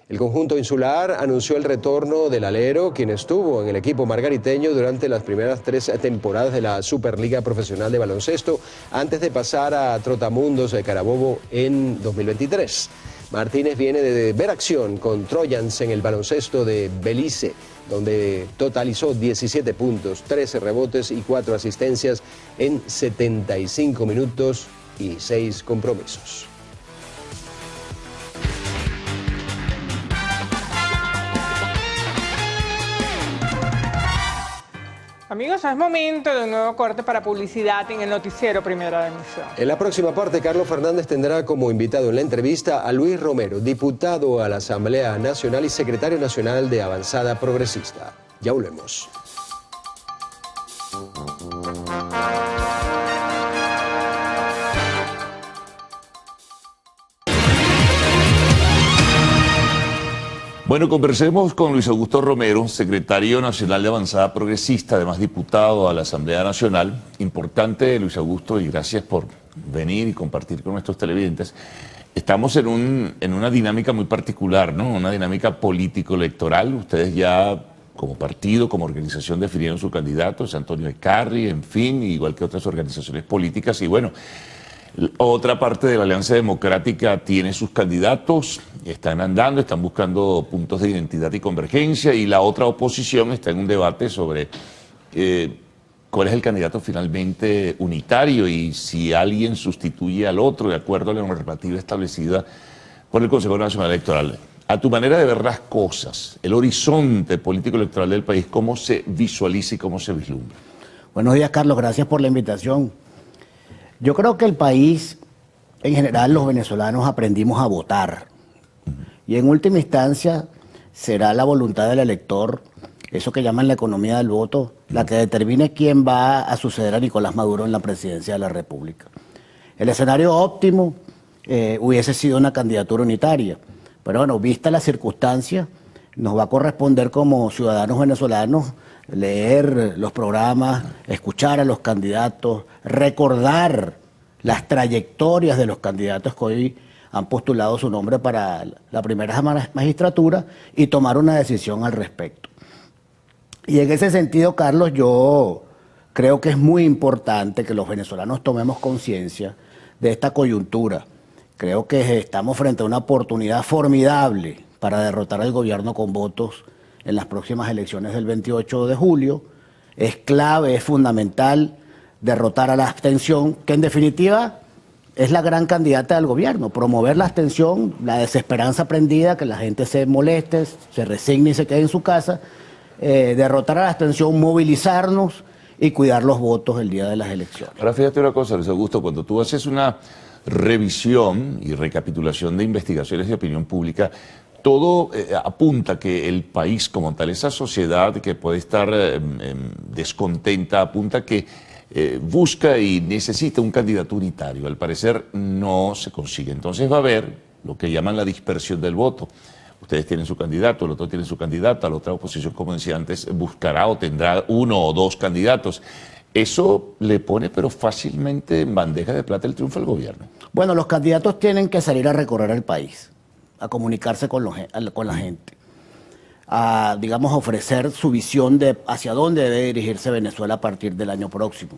El conjunto insular anunció el retorno del alero, quien estuvo en el equipo margariteño durante las primeras 3 temporadas de la Superliga Profesional de Baloncesto, antes de pasar a Trotamundos de Carabobo en 2023. Martínez viene de ver acción con Trojans en el baloncesto de Belice, donde totalizó 17 puntos, 13 rebotes y 4 asistencias en 75 minutos y 6 compromisos. Amigos, es momento de un nuevo corte para publicidad en el noticiero Primera Emisión. En la próxima parte, Carlos Fernández tendrá como invitado en la entrevista a Luis Romero, diputado a la Asamblea Nacional y secretario nacional de Avanzada Progresista. Ya volvemos. Bueno, conversemos con Luis Augusto Romero, secretario nacional de Avanzada Progresista, además diputado a la Asamblea Nacional. Importante, Luis Augusto, y gracias por venir y compartir con nuestros televidentes. Estamos en una dinámica muy particular, ¿no? Una dinámica político-electoral. Ustedes ya, como partido, como organización, definieron su candidato, es Antonio Ecarri, en fin, igual que otras organizaciones políticas. Y bueno, otra parte de la Alianza Democrática tiene sus candidatos, están andando, están buscando puntos de identidad y convergencia, y la otra oposición está en un debate sobre cuál es el candidato finalmente unitario y si alguien sustituye al otro de acuerdo a la normativa establecida por el Consejo Nacional Electoral. A tu manera de ver las cosas, el horizonte político electoral del país, ¿cómo se visualiza y cómo se vislumbra? Buenos días, Carlos, gracias por la invitación. Yo creo que el país, en general, los venezolanos aprendimos a votar. Y en última instancia, será la voluntad del elector, eso que llaman la economía del voto, la que determine quién va a suceder a Nicolás Maduro en la presidencia de la República. El escenario óptimo hubiese sido una candidatura unitaria. Pero bueno, vista la circunstancia, nos va a corresponder como ciudadanos venezolanos leer los programas, escuchar a los candidatos, recordar las trayectorias de los candidatos que hoy han postulado su nombre para la primera magistratura y tomar una decisión al respecto. Y en ese sentido, Carlos, yo creo que es muy importante que los venezolanos tomemos conciencia de esta coyuntura. Creo que estamos frente a una oportunidad formidable para derrotar al gobierno con votos en las próximas elecciones del 28 de julio. Es clave, es fundamental derrotar a la abstención, que en definitiva es la gran candidata del gobierno. Promover la abstención, la desesperanza prendida, que la gente se moleste, se resigne y se quede en su casa. Derrotar a la abstención, movilizarnos y cuidar los votos el día de las elecciones. Ahora fíjate una cosa, Luis Augusto, cuando tú haces una revisión y recapitulación de investigaciones de opinión pública, todo apunta que el país como tal, esa sociedad que puede estar descontenta, apunta que busca y necesita un candidato unitario. Al parecer no se consigue. Entonces va a haber lo que llaman la dispersión del voto. Ustedes tienen su candidato, el otro tiene su candidata, la otra oposición, como decía antes, buscará o tendrá 1 o 2 candidatos. Eso le pone pero fácilmente en bandeja de plata el triunfo al gobierno. Bueno, los candidatos tienen que salir a recorrer el país, a comunicarse con la gente, a, digamos, ofrecer su visión de hacia dónde debe dirigirse Venezuela a partir del año próximo,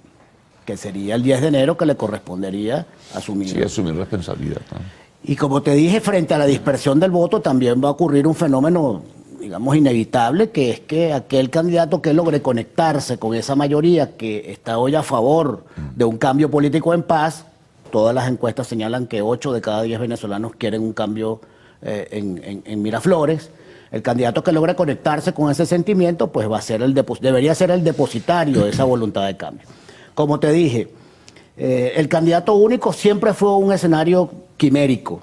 que sería el 10 de enero que le correspondería asumir. Sí, asumir responsabilidad, ¿no? Y como te dije, frente a la dispersión del voto también va a ocurrir un fenómeno, digamos, inevitable, que es que aquel candidato que logre conectarse con esa mayoría que está hoy a favor de un cambio político en paz, todas las encuestas señalan que 8 de cada 10 venezolanos quieren un cambio en Miraflores, El candidato que logre conectarse con ese sentimiento, pues va a ser debería ser el depositario de esa voluntad de cambio. Como te dije, el candidato único siempre fue un escenario quimérico.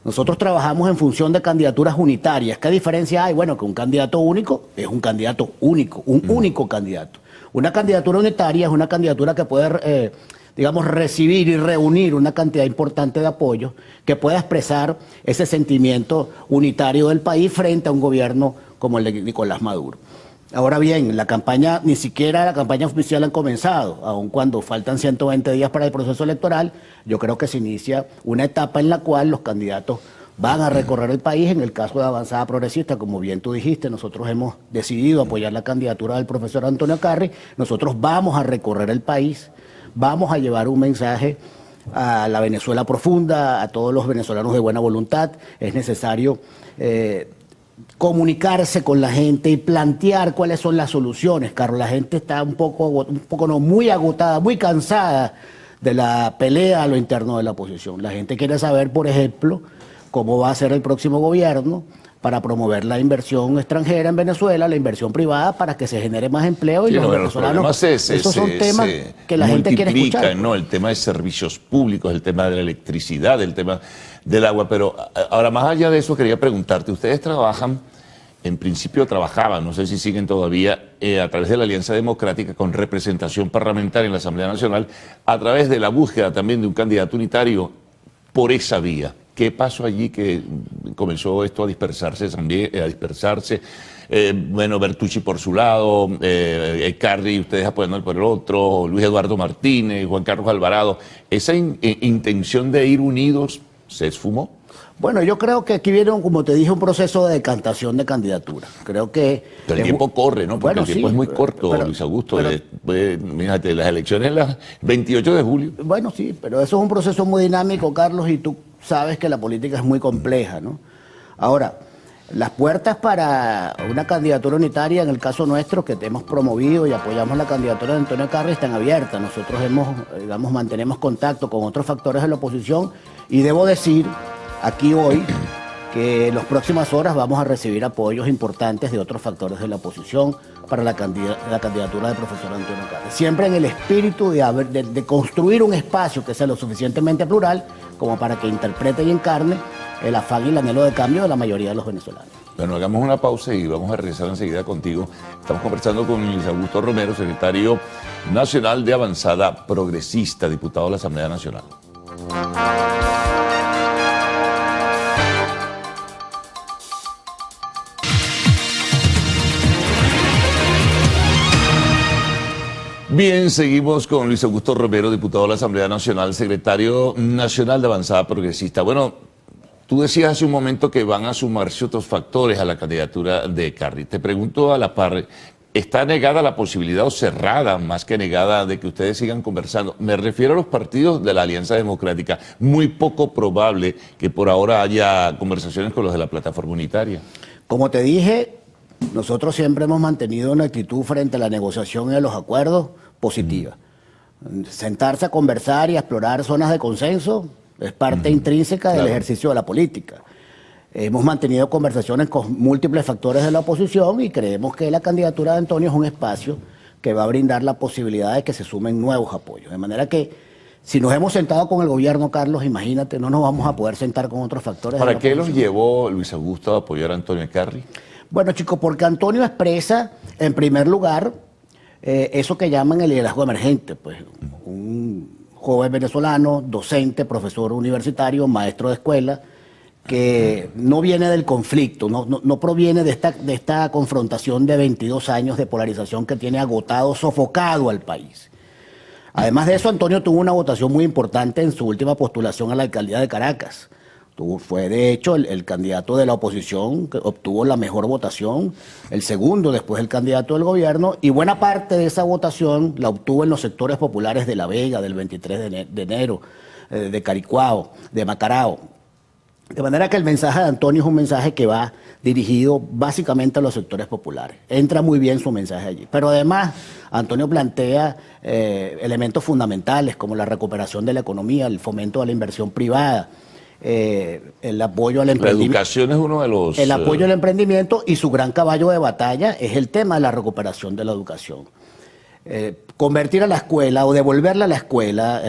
Nosotros trabajamos en función de candidaturas unitarias. ¿Qué diferencia hay? Bueno, que un candidato único es un candidato único, un único candidato. Una candidatura unitaria es una candidatura que puede, digamos, recibir y reunir una cantidad importante de apoyos que pueda expresar ese sentimiento unitario del país frente a un gobierno como el de Nicolás Maduro. Ahora bien, ni siquiera la campaña oficial han comenzado, aun cuando faltan 120 días para el proceso electoral. Yo creo que se inicia una etapa en la cual los candidatos van a recorrer el país. En el caso de Avanzada Progresista, como bien tú dijiste, nosotros hemos decidido apoyar la candidatura del profesor Antonio Carri. Nosotros vamos a recorrer el país, vamos a llevar un mensaje a la Venezuela profunda, a todos los venezolanos de buena voluntad. Es necesario comunicarse con la gente y plantear cuáles son las soluciones, Carlos. La gente está muy agotada, muy cansada de la pelea a lo interno de la oposición. La gente quiere saber, por ejemplo, cómo va a ser el próximo gobierno para promover la inversión extranjera en Venezuela, la inversión privada, para que se genere más empleo y los venezolanos. Esos son temas que la gente quiere escuchar. ¿No? El tema de servicios públicos, el tema de la electricidad, el tema del agua. Pero ahora, más allá de eso, quería preguntarte, ustedes trabajan, en principio trabajaban, no sé si siguen todavía, a través de la Alianza Democrática con representación parlamentaria en la Asamblea Nacional, a través de la búsqueda también de un candidato unitario por esa vía. ¿Qué pasó allí que comenzó esto a dispersarse también, bueno, Bertucci por su lado, Carri, ustedes apoyando por el otro, Luis Eduardo Martínez, Juan Carlos Alvarado? ¿Esa intención de ir unidos se esfumó? Bueno, yo creo que aquí viene, como te dije, un proceso de decantación de candidatura. Creo que... Pero el tiempo corre, ¿no? Porque el tiempo es muy corto, Luis Augusto. Fíjate, las elecciones las 28 de julio. Bueno, sí, pero eso es un proceso muy dinámico, Carlos, y tú sabes que la política es muy compleja, ¿no? Ahora, las puertas para una candidatura unitaria, en el caso nuestro, que hemos promovido y apoyamos la candidatura de Antonio Carri, están abiertas. Nosotros mantenemos contacto con otros factores de la oposición y debo decir aquí hoy que en las próximas horas vamos a recibir apoyos importantes de otros factores de la oposición para la candidatura del profesor Antonio Carri. Siempre en el espíritu de construir un espacio que sea lo suficientemente plural como para que interprete y encarne el afán y el anhelo de cambio de la mayoría de los venezolanos. Bueno, hagamos una pausa y vamos a regresar enseguida contigo. Estamos conversando con Luis Augusto Romero, secretario nacional de Avanzada Progresista, diputado de la Asamblea Nacional. Bien, seguimos con Luis Augusto Romero, diputado de la Asamblea Nacional, secretario nacional de Avanzada Progresista. Bueno, tú decías hace un momento que van a sumarse otros factores a la candidatura de Carri. Te pregunto a la par, ¿está negada la posibilidad o cerrada, más que negada, de que ustedes sigan conversando? Me refiero a los partidos de la Alianza Democrática. Muy poco probable que por ahora haya conversaciones con los de la plataforma unitaria. Como te dije, nosotros siempre hemos mantenido una actitud frente a la negociación y a los acuerdos positiva. Sentarse a conversar y a explorar zonas de consenso es parte intrínseca del ejercicio de la política. Hemos mantenido conversaciones con múltiples factores de la oposición y creemos que la candidatura de Antonio es un espacio que va a brindar la posibilidad de que se sumen nuevos apoyos. De manera que si nos hemos sentado con el gobierno, Carlos, imagínate, no nos vamos a poder sentar con otros factores. ¿Para qué los llevó Luis Augusto a apoyar a Antonio Carri? Bueno, chicos, porque Antonio expresa, en primer lugar, eso que llaman el liderazgo emergente, pues un joven venezolano, docente, profesor universitario, maestro de escuela, que no viene del conflicto, no proviene de esta confrontación de 22 años de polarización que tiene agotado, sofocado al país. Además de eso, Antonio tuvo una votación muy importante en su última postulación a la alcaldía de Caracas. Fue, de hecho, el candidato de la oposición que obtuvo la mejor votación, el segundo después del candidato del gobierno, y buena parte de esa votación la obtuvo en los sectores populares de La Vega, del 23 de enero, de Caricuao, de Macarao. De manera que el mensaje de Antonio es un mensaje que va dirigido básicamente a los sectores populares. Entra muy bien su mensaje allí. Pero además, Antonio plantea elementos fundamentales como la recuperación de la economía, el fomento de la inversión privada, el apoyo al La emprendimiento. educación es uno de los... El apoyo al emprendimiento, y su gran caballo de batalla es el tema de la recuperación de la educación. Convertir a la escuela o devolverle a la escuela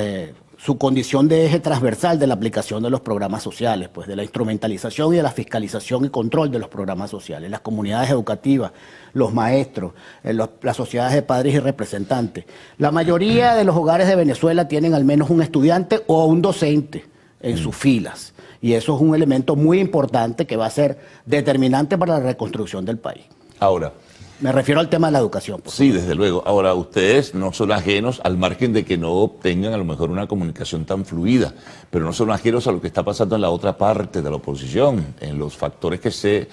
su condición de eje transversal de la aplicación de los programas sociales, pues de la instrumentalización y de la fiscalización y control de los programas sociales, las comunidades educativas, los maestros, las sociedades de padres y representantes. La mayoría de los hogares de Venezuela tienen al menos un estudiante o un docente en sus filas, y eso es un elemento muy importante que va a ser determinante para la reconstrucción del país. Ahora, me refiero al tema de la educación. Sí, desde luego. Ahora, ustedes no son ajenos, al margen de que no obtengan a lo mejor una comunicación tan fluida, pero no son ajenos a lo que está pasando en la otra parte de la oposición, en los factores que se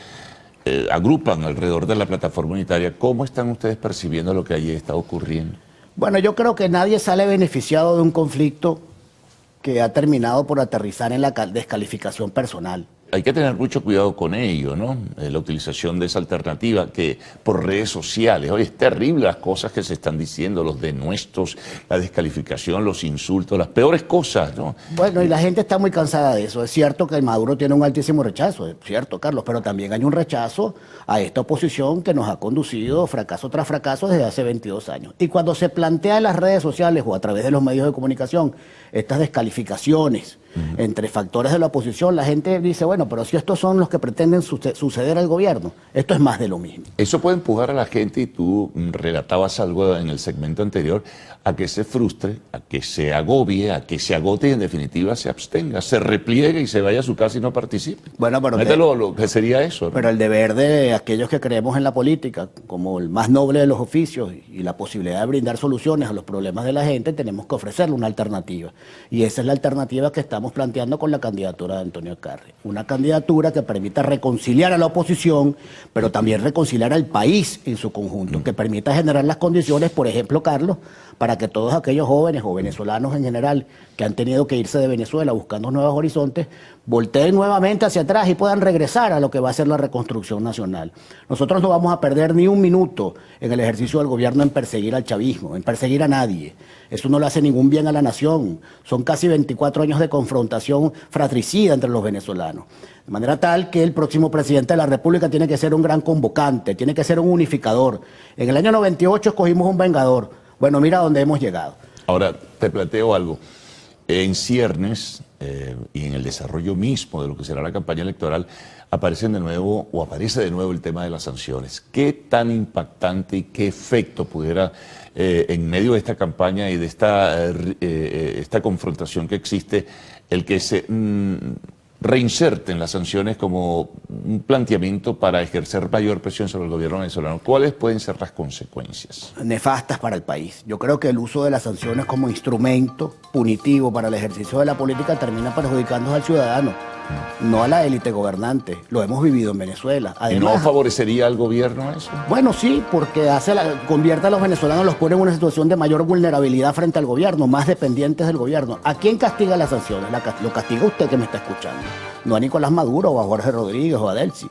agrupan alrededor de la plataforma unitaria. ¿Cómo están ustedes percibiendo lo que allí está ocurriendo? Bueno, yo creo que nadie sale beneficiado de un conflicto que ha terminado por aterrizar en la descalificación personal. Hay que tener mucho cuidado con ello, ¿no? La utilización de esa alternativa que por redes sociales, oye, es terrible las cosas que se están diciendo, los denuestos, la descalificación, los insultos, las peores cosas, ¿no? Bueno, y la gente está muy cansada de eso. Es cierto que el Maduro tiene un altísimo rechazo, es cierto, Carlos, pero también hay un rechazo a esta oposición que nos ha conducido fracaso tras fracaso desde hace 22 años. Y cuando se plantea en las redes sociales o a través de los medios de comunicación estas descalificaciones entre factores de la oposición, la gente dice, bueno, pero si estos son los que pretenden suceder al gobierno, esto es más de lo mismo. Eso puede empujar a la gente, y tú relatabas algo en el segmento anterior, a que se frustre, a que se agobie, a que se agote y en definitiva se abstenga, se repliegue y se vaya a su casa y no participe. Bueno, pero lo que sería eso, ¿no? Pero el deber de aquellos que creemos en la política como el más noble de los oficios y la posibilidad de brindar soluciones a los problemas de la gente, tenemos que ofrecerle una alternativa. Y esa es la alternativa que estamos planteando con la candidatura de Antonio Carri. Una candidatura que permita reconciliar a la oposición, pero también reconciliar al país en su conjunto, que permita generar las condiciones, por ejemplo, Carlos, para que todos aquellos jóvenes o venezolanos en general que han tenido que irse de Venezuela buscando nuevos horizontes, volteen nuevamente hacia atrás y puedan regresar a lo que va a ser la reconstrucción nacional. Nosotros no vamos a perder ni un minuto en el ejercicio del gobierno en perseguir al chavismo, en perseguir a nadie. Eso no le hace ningún bien a la nación. Son casi 24 años de confrontación fratricida entre los venezolanos. De manera tal que el próximo presidente de la República tiene que ser un gran convocante, tiene que ser un unificador. En el año 98 escogimos un vengador. Bueno, mira dónde hemos llegado. Ahora, te planteo algo. En ciernes y en el desarrollo mismo de lo que será la campaña electoral, aparece de nuevo el tema de las sanciones. ¿Qué tan impactante y qué efecto pudiera, en medio de esta campaña y de esta confrontación que existe, el que se reinserten las sanciones como un planteamiento para ejercer mayor presión sobre el gobierno venezolano? ¿Cuáles pueden ser las consecuencias? Nefastas para el país. Yo creo que el uso de las sanciones como instrumento punitivo para el ejercicio de la política termina perjudicando al ciudadano, no a la élite gobernante. Lo hemos vivido en Venezuela. Además, ¿y no favorecería al gobierno eso? Bueno, sí, porque convierte a los venezolanos, los pone en una situación de mayor vulnerabilidad frente al gobierno, más dependientes del gobierno. ¿A quién castiga las sanciones? Lo castiga usted que me está escuchando, no a Nicolás Maduro o a Jorge Rodríguez o a Delcy.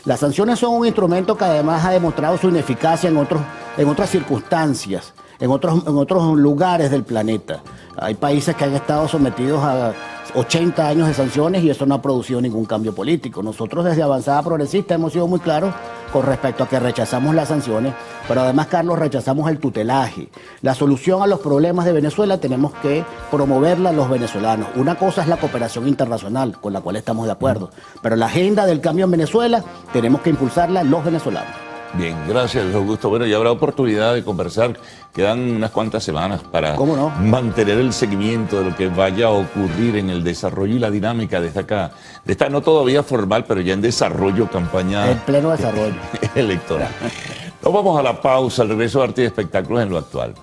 Las sanciones son un instrumento que además ha demostrado su ineficacia en otras circunstancias, en otros lugares del planeta. Hay países que han estado sometidos a 80 años de sanciones y eso no ha producido ningún cambio político. Nosotros desde Avanzada Progresista hemos sido muy claros con respecto a que rechazamos las sanciones, pero además, Carlos, rechazamos el tutelaje. La solución a los problemas de Venezuela tenemos que promoverla los venezolanos. Una cosa es la cooperación internacional, con la cual estamos de acuerdo, pero la agenda del cambio en Venezuela tenemos que impulsarla los venezolanos. Bien, gracias, Luis Augusto. Bueno, ya habrá oportunidad de conversar. Quedan unas cuantas semanas para mantener el seguimiento de lo que vaya a ocurrir en el desarrollo y la dinámica de esta no todavía formal, pero ya en desarrollo, campaña... En pleno desarrollo. Electoral. Nos vamos a la pausa, al regreso de Arte y Espectáculos en lo actual.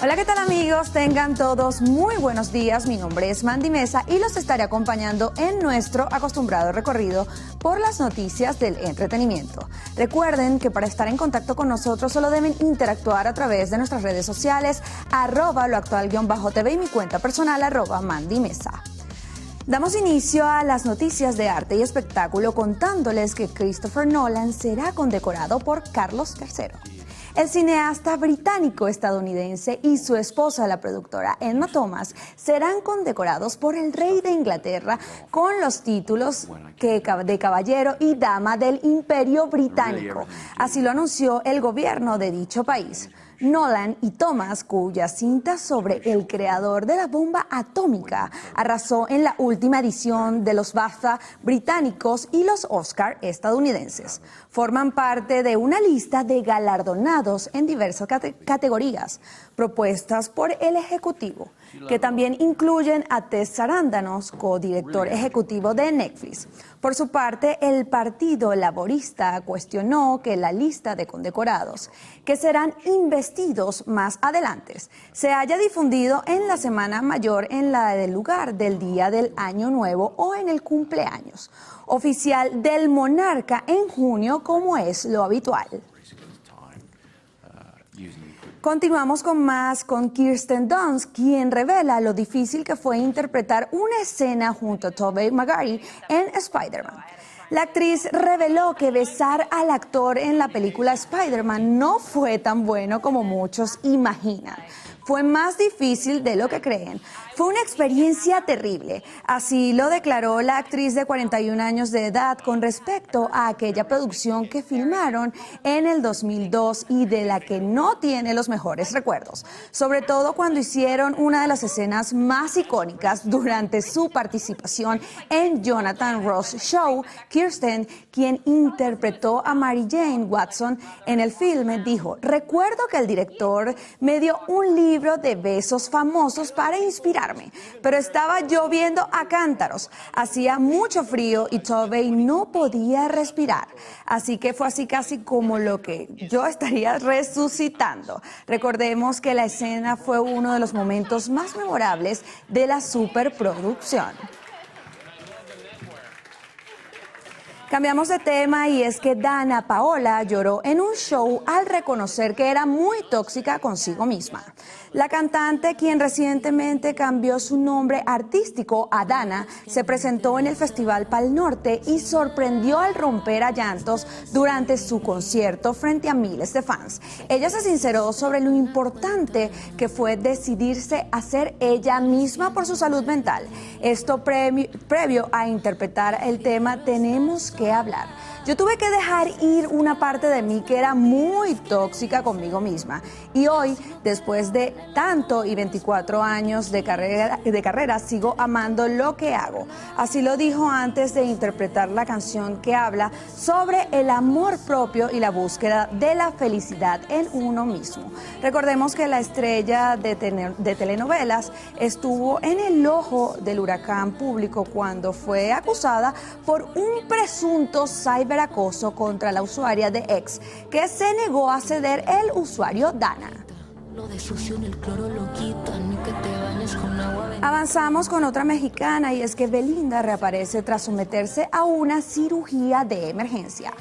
Hola, ¿qué tal amigos? Tengan todos muy buenos días. Mi nombre es Mandy Mesa y los estaré acompañando en nuestro acostumbrado recorrido por las noticias del entretenimiento. Recuerden que para estar en contacto con nosotros solo deben interactuar a través de nuestras redes sociales, @loactual_tv y mi cuenta personal, @Mandy Mesa. Damos inicio a las noticias de arte y espectáculo contándoles que Christopher Nolan será condecorado por Carlos III. El cineasta británico-estadounidense y su esposa, la productora Emma Thomas, serán condecorados por el rey de Inglaterra con los títulos de caballero y dama del Imperio Británico. Así lo anunció el gobierno de dicho país. Nolan y Thomas, cuya cinta sobre el creador de la bomba atómica arrasó en la última edición de los BAFTA británicos y los Oscar estadounidenses, forman parte de una lista de galardonados en diversas categorías propuestas por el Ejecutivo, que también incluyen a Ted Sarandos, codirector ejecutivo de Netflix. Por su parte, el Partido Laborista cuestionó que la lista de condecorados, que serán investidos más adelante, se haya difundido en la Semana Mayor en la del lugar del Día del Año Nuevo o en el cumpleaños oficial del monarca en junio, como es lo habitual. Continuamos con Kirsten Dunst, quien revela lo difícil que fue interpretar una escena junto a Tobey Maguire en Spider-Man. La actriz reveló que besar al actor en la película Spider-Man no fue tan bueno como muchos imaginan. Fue más difícil de lo que creen. Fue una experiencia terrible. Así lo declaró la actriz de 41 años de edad con respecto a aquella producción que filmaron en el 2002 y de la que no tiene los mejores recuerdos. Sobre todo cuando hicieron una de las escenas más icónicas durante su participación en Jonathan Ross Show. Kirsten, quien interpretó a Mary Jane Watson en el filme, dijo: "Recuerdo que el director me dio un libro de besos famosos para inspirarme, pero estaba lloviendo a cántaros, hacía mucho frío y Tobey no podía respirar, así que fue así casi como lo que yo estaría resucitando". Recordemos que la escena fue uno de los momentos más memorables de la superproducción. Cambiamos de tema y es que Dana Paola lloró en un show al reconocer que era muy tóxica consigo misma. La cantante, quien recientemente cambió su nombre artístico a Dana, se presentó en el Festival Pal Norte y sorprendió al romper a llantos durante su concierto frente a miles de fans. Ella se sinceró sobre lo importante que fue decidirse a ser ella misma por su salud mental. Esto previo a interpretar el tema Tenemos que hablar. Yo tuve que dejar ir una parte de mí que era muy tóxica conmigo misma. Y hoy, después de tanto y 24 años de carrera, sigo amando lo que hago. Así lo dijo antes de interpretar la canción que habla sobre el amor propio y la búsqueda de la felicidad en uno mismo. Recordemos que la estrella de telenovelas estuvo en el ojo del huracán público cuando fue acusada por un presunto ciberacoso contra la usuaria de X, que se negó a ceder el usuario Dana. Avanzamos con otra mexicana y es que Belinda reaparece tras someterse a una cirugía de emergencia.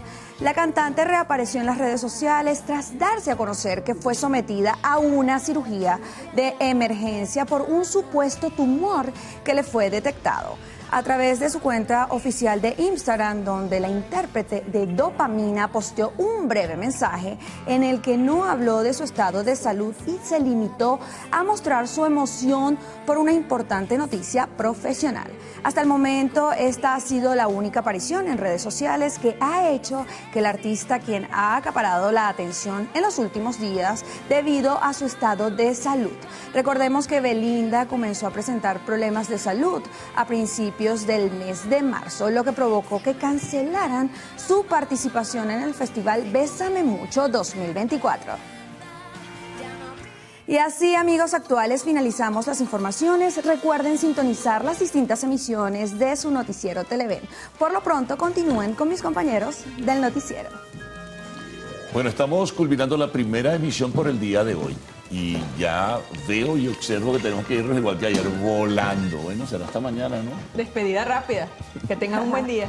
La cantante reapareció en las redes sociales tras darse a conocer que fue sometida a una cirugía de emergencia por un supuesto tumor que le fue detectado. A través de su cuenta oficial de Instagram, donde la intérprete de Dopamina posteó un breve mensaje en el que no habló de su estado de salud y se limitó a mostrar su emoción por una importante noticia profesional. Hasta el momento, esta ha sido la única aparición en redes sociales que ha hecho que el artista, quien ha acaparado la atención en los últimos días debido a su estado de salud. Recordemos que Belinda comenzó a presentar problemas de salud a principios del mes de marzo, lo que provocó que cancelaran su participación en el festival Bésame Mucho 2024. Y así, amigos actuales, finalizamos las informaciones. Recuerden sintonizar las distintas emisiones de su noticiero Televen. Por lo pronto, continúen con mis compañeros del noticiero. Bueno, estamos culminando la primera emisión por el día de hoy. Y ya veo y observo que tenemos que irnos igual que ayer volando. Bueno, será hasta mañana, ¿no? Despedida rápida. Que tengan un buen día.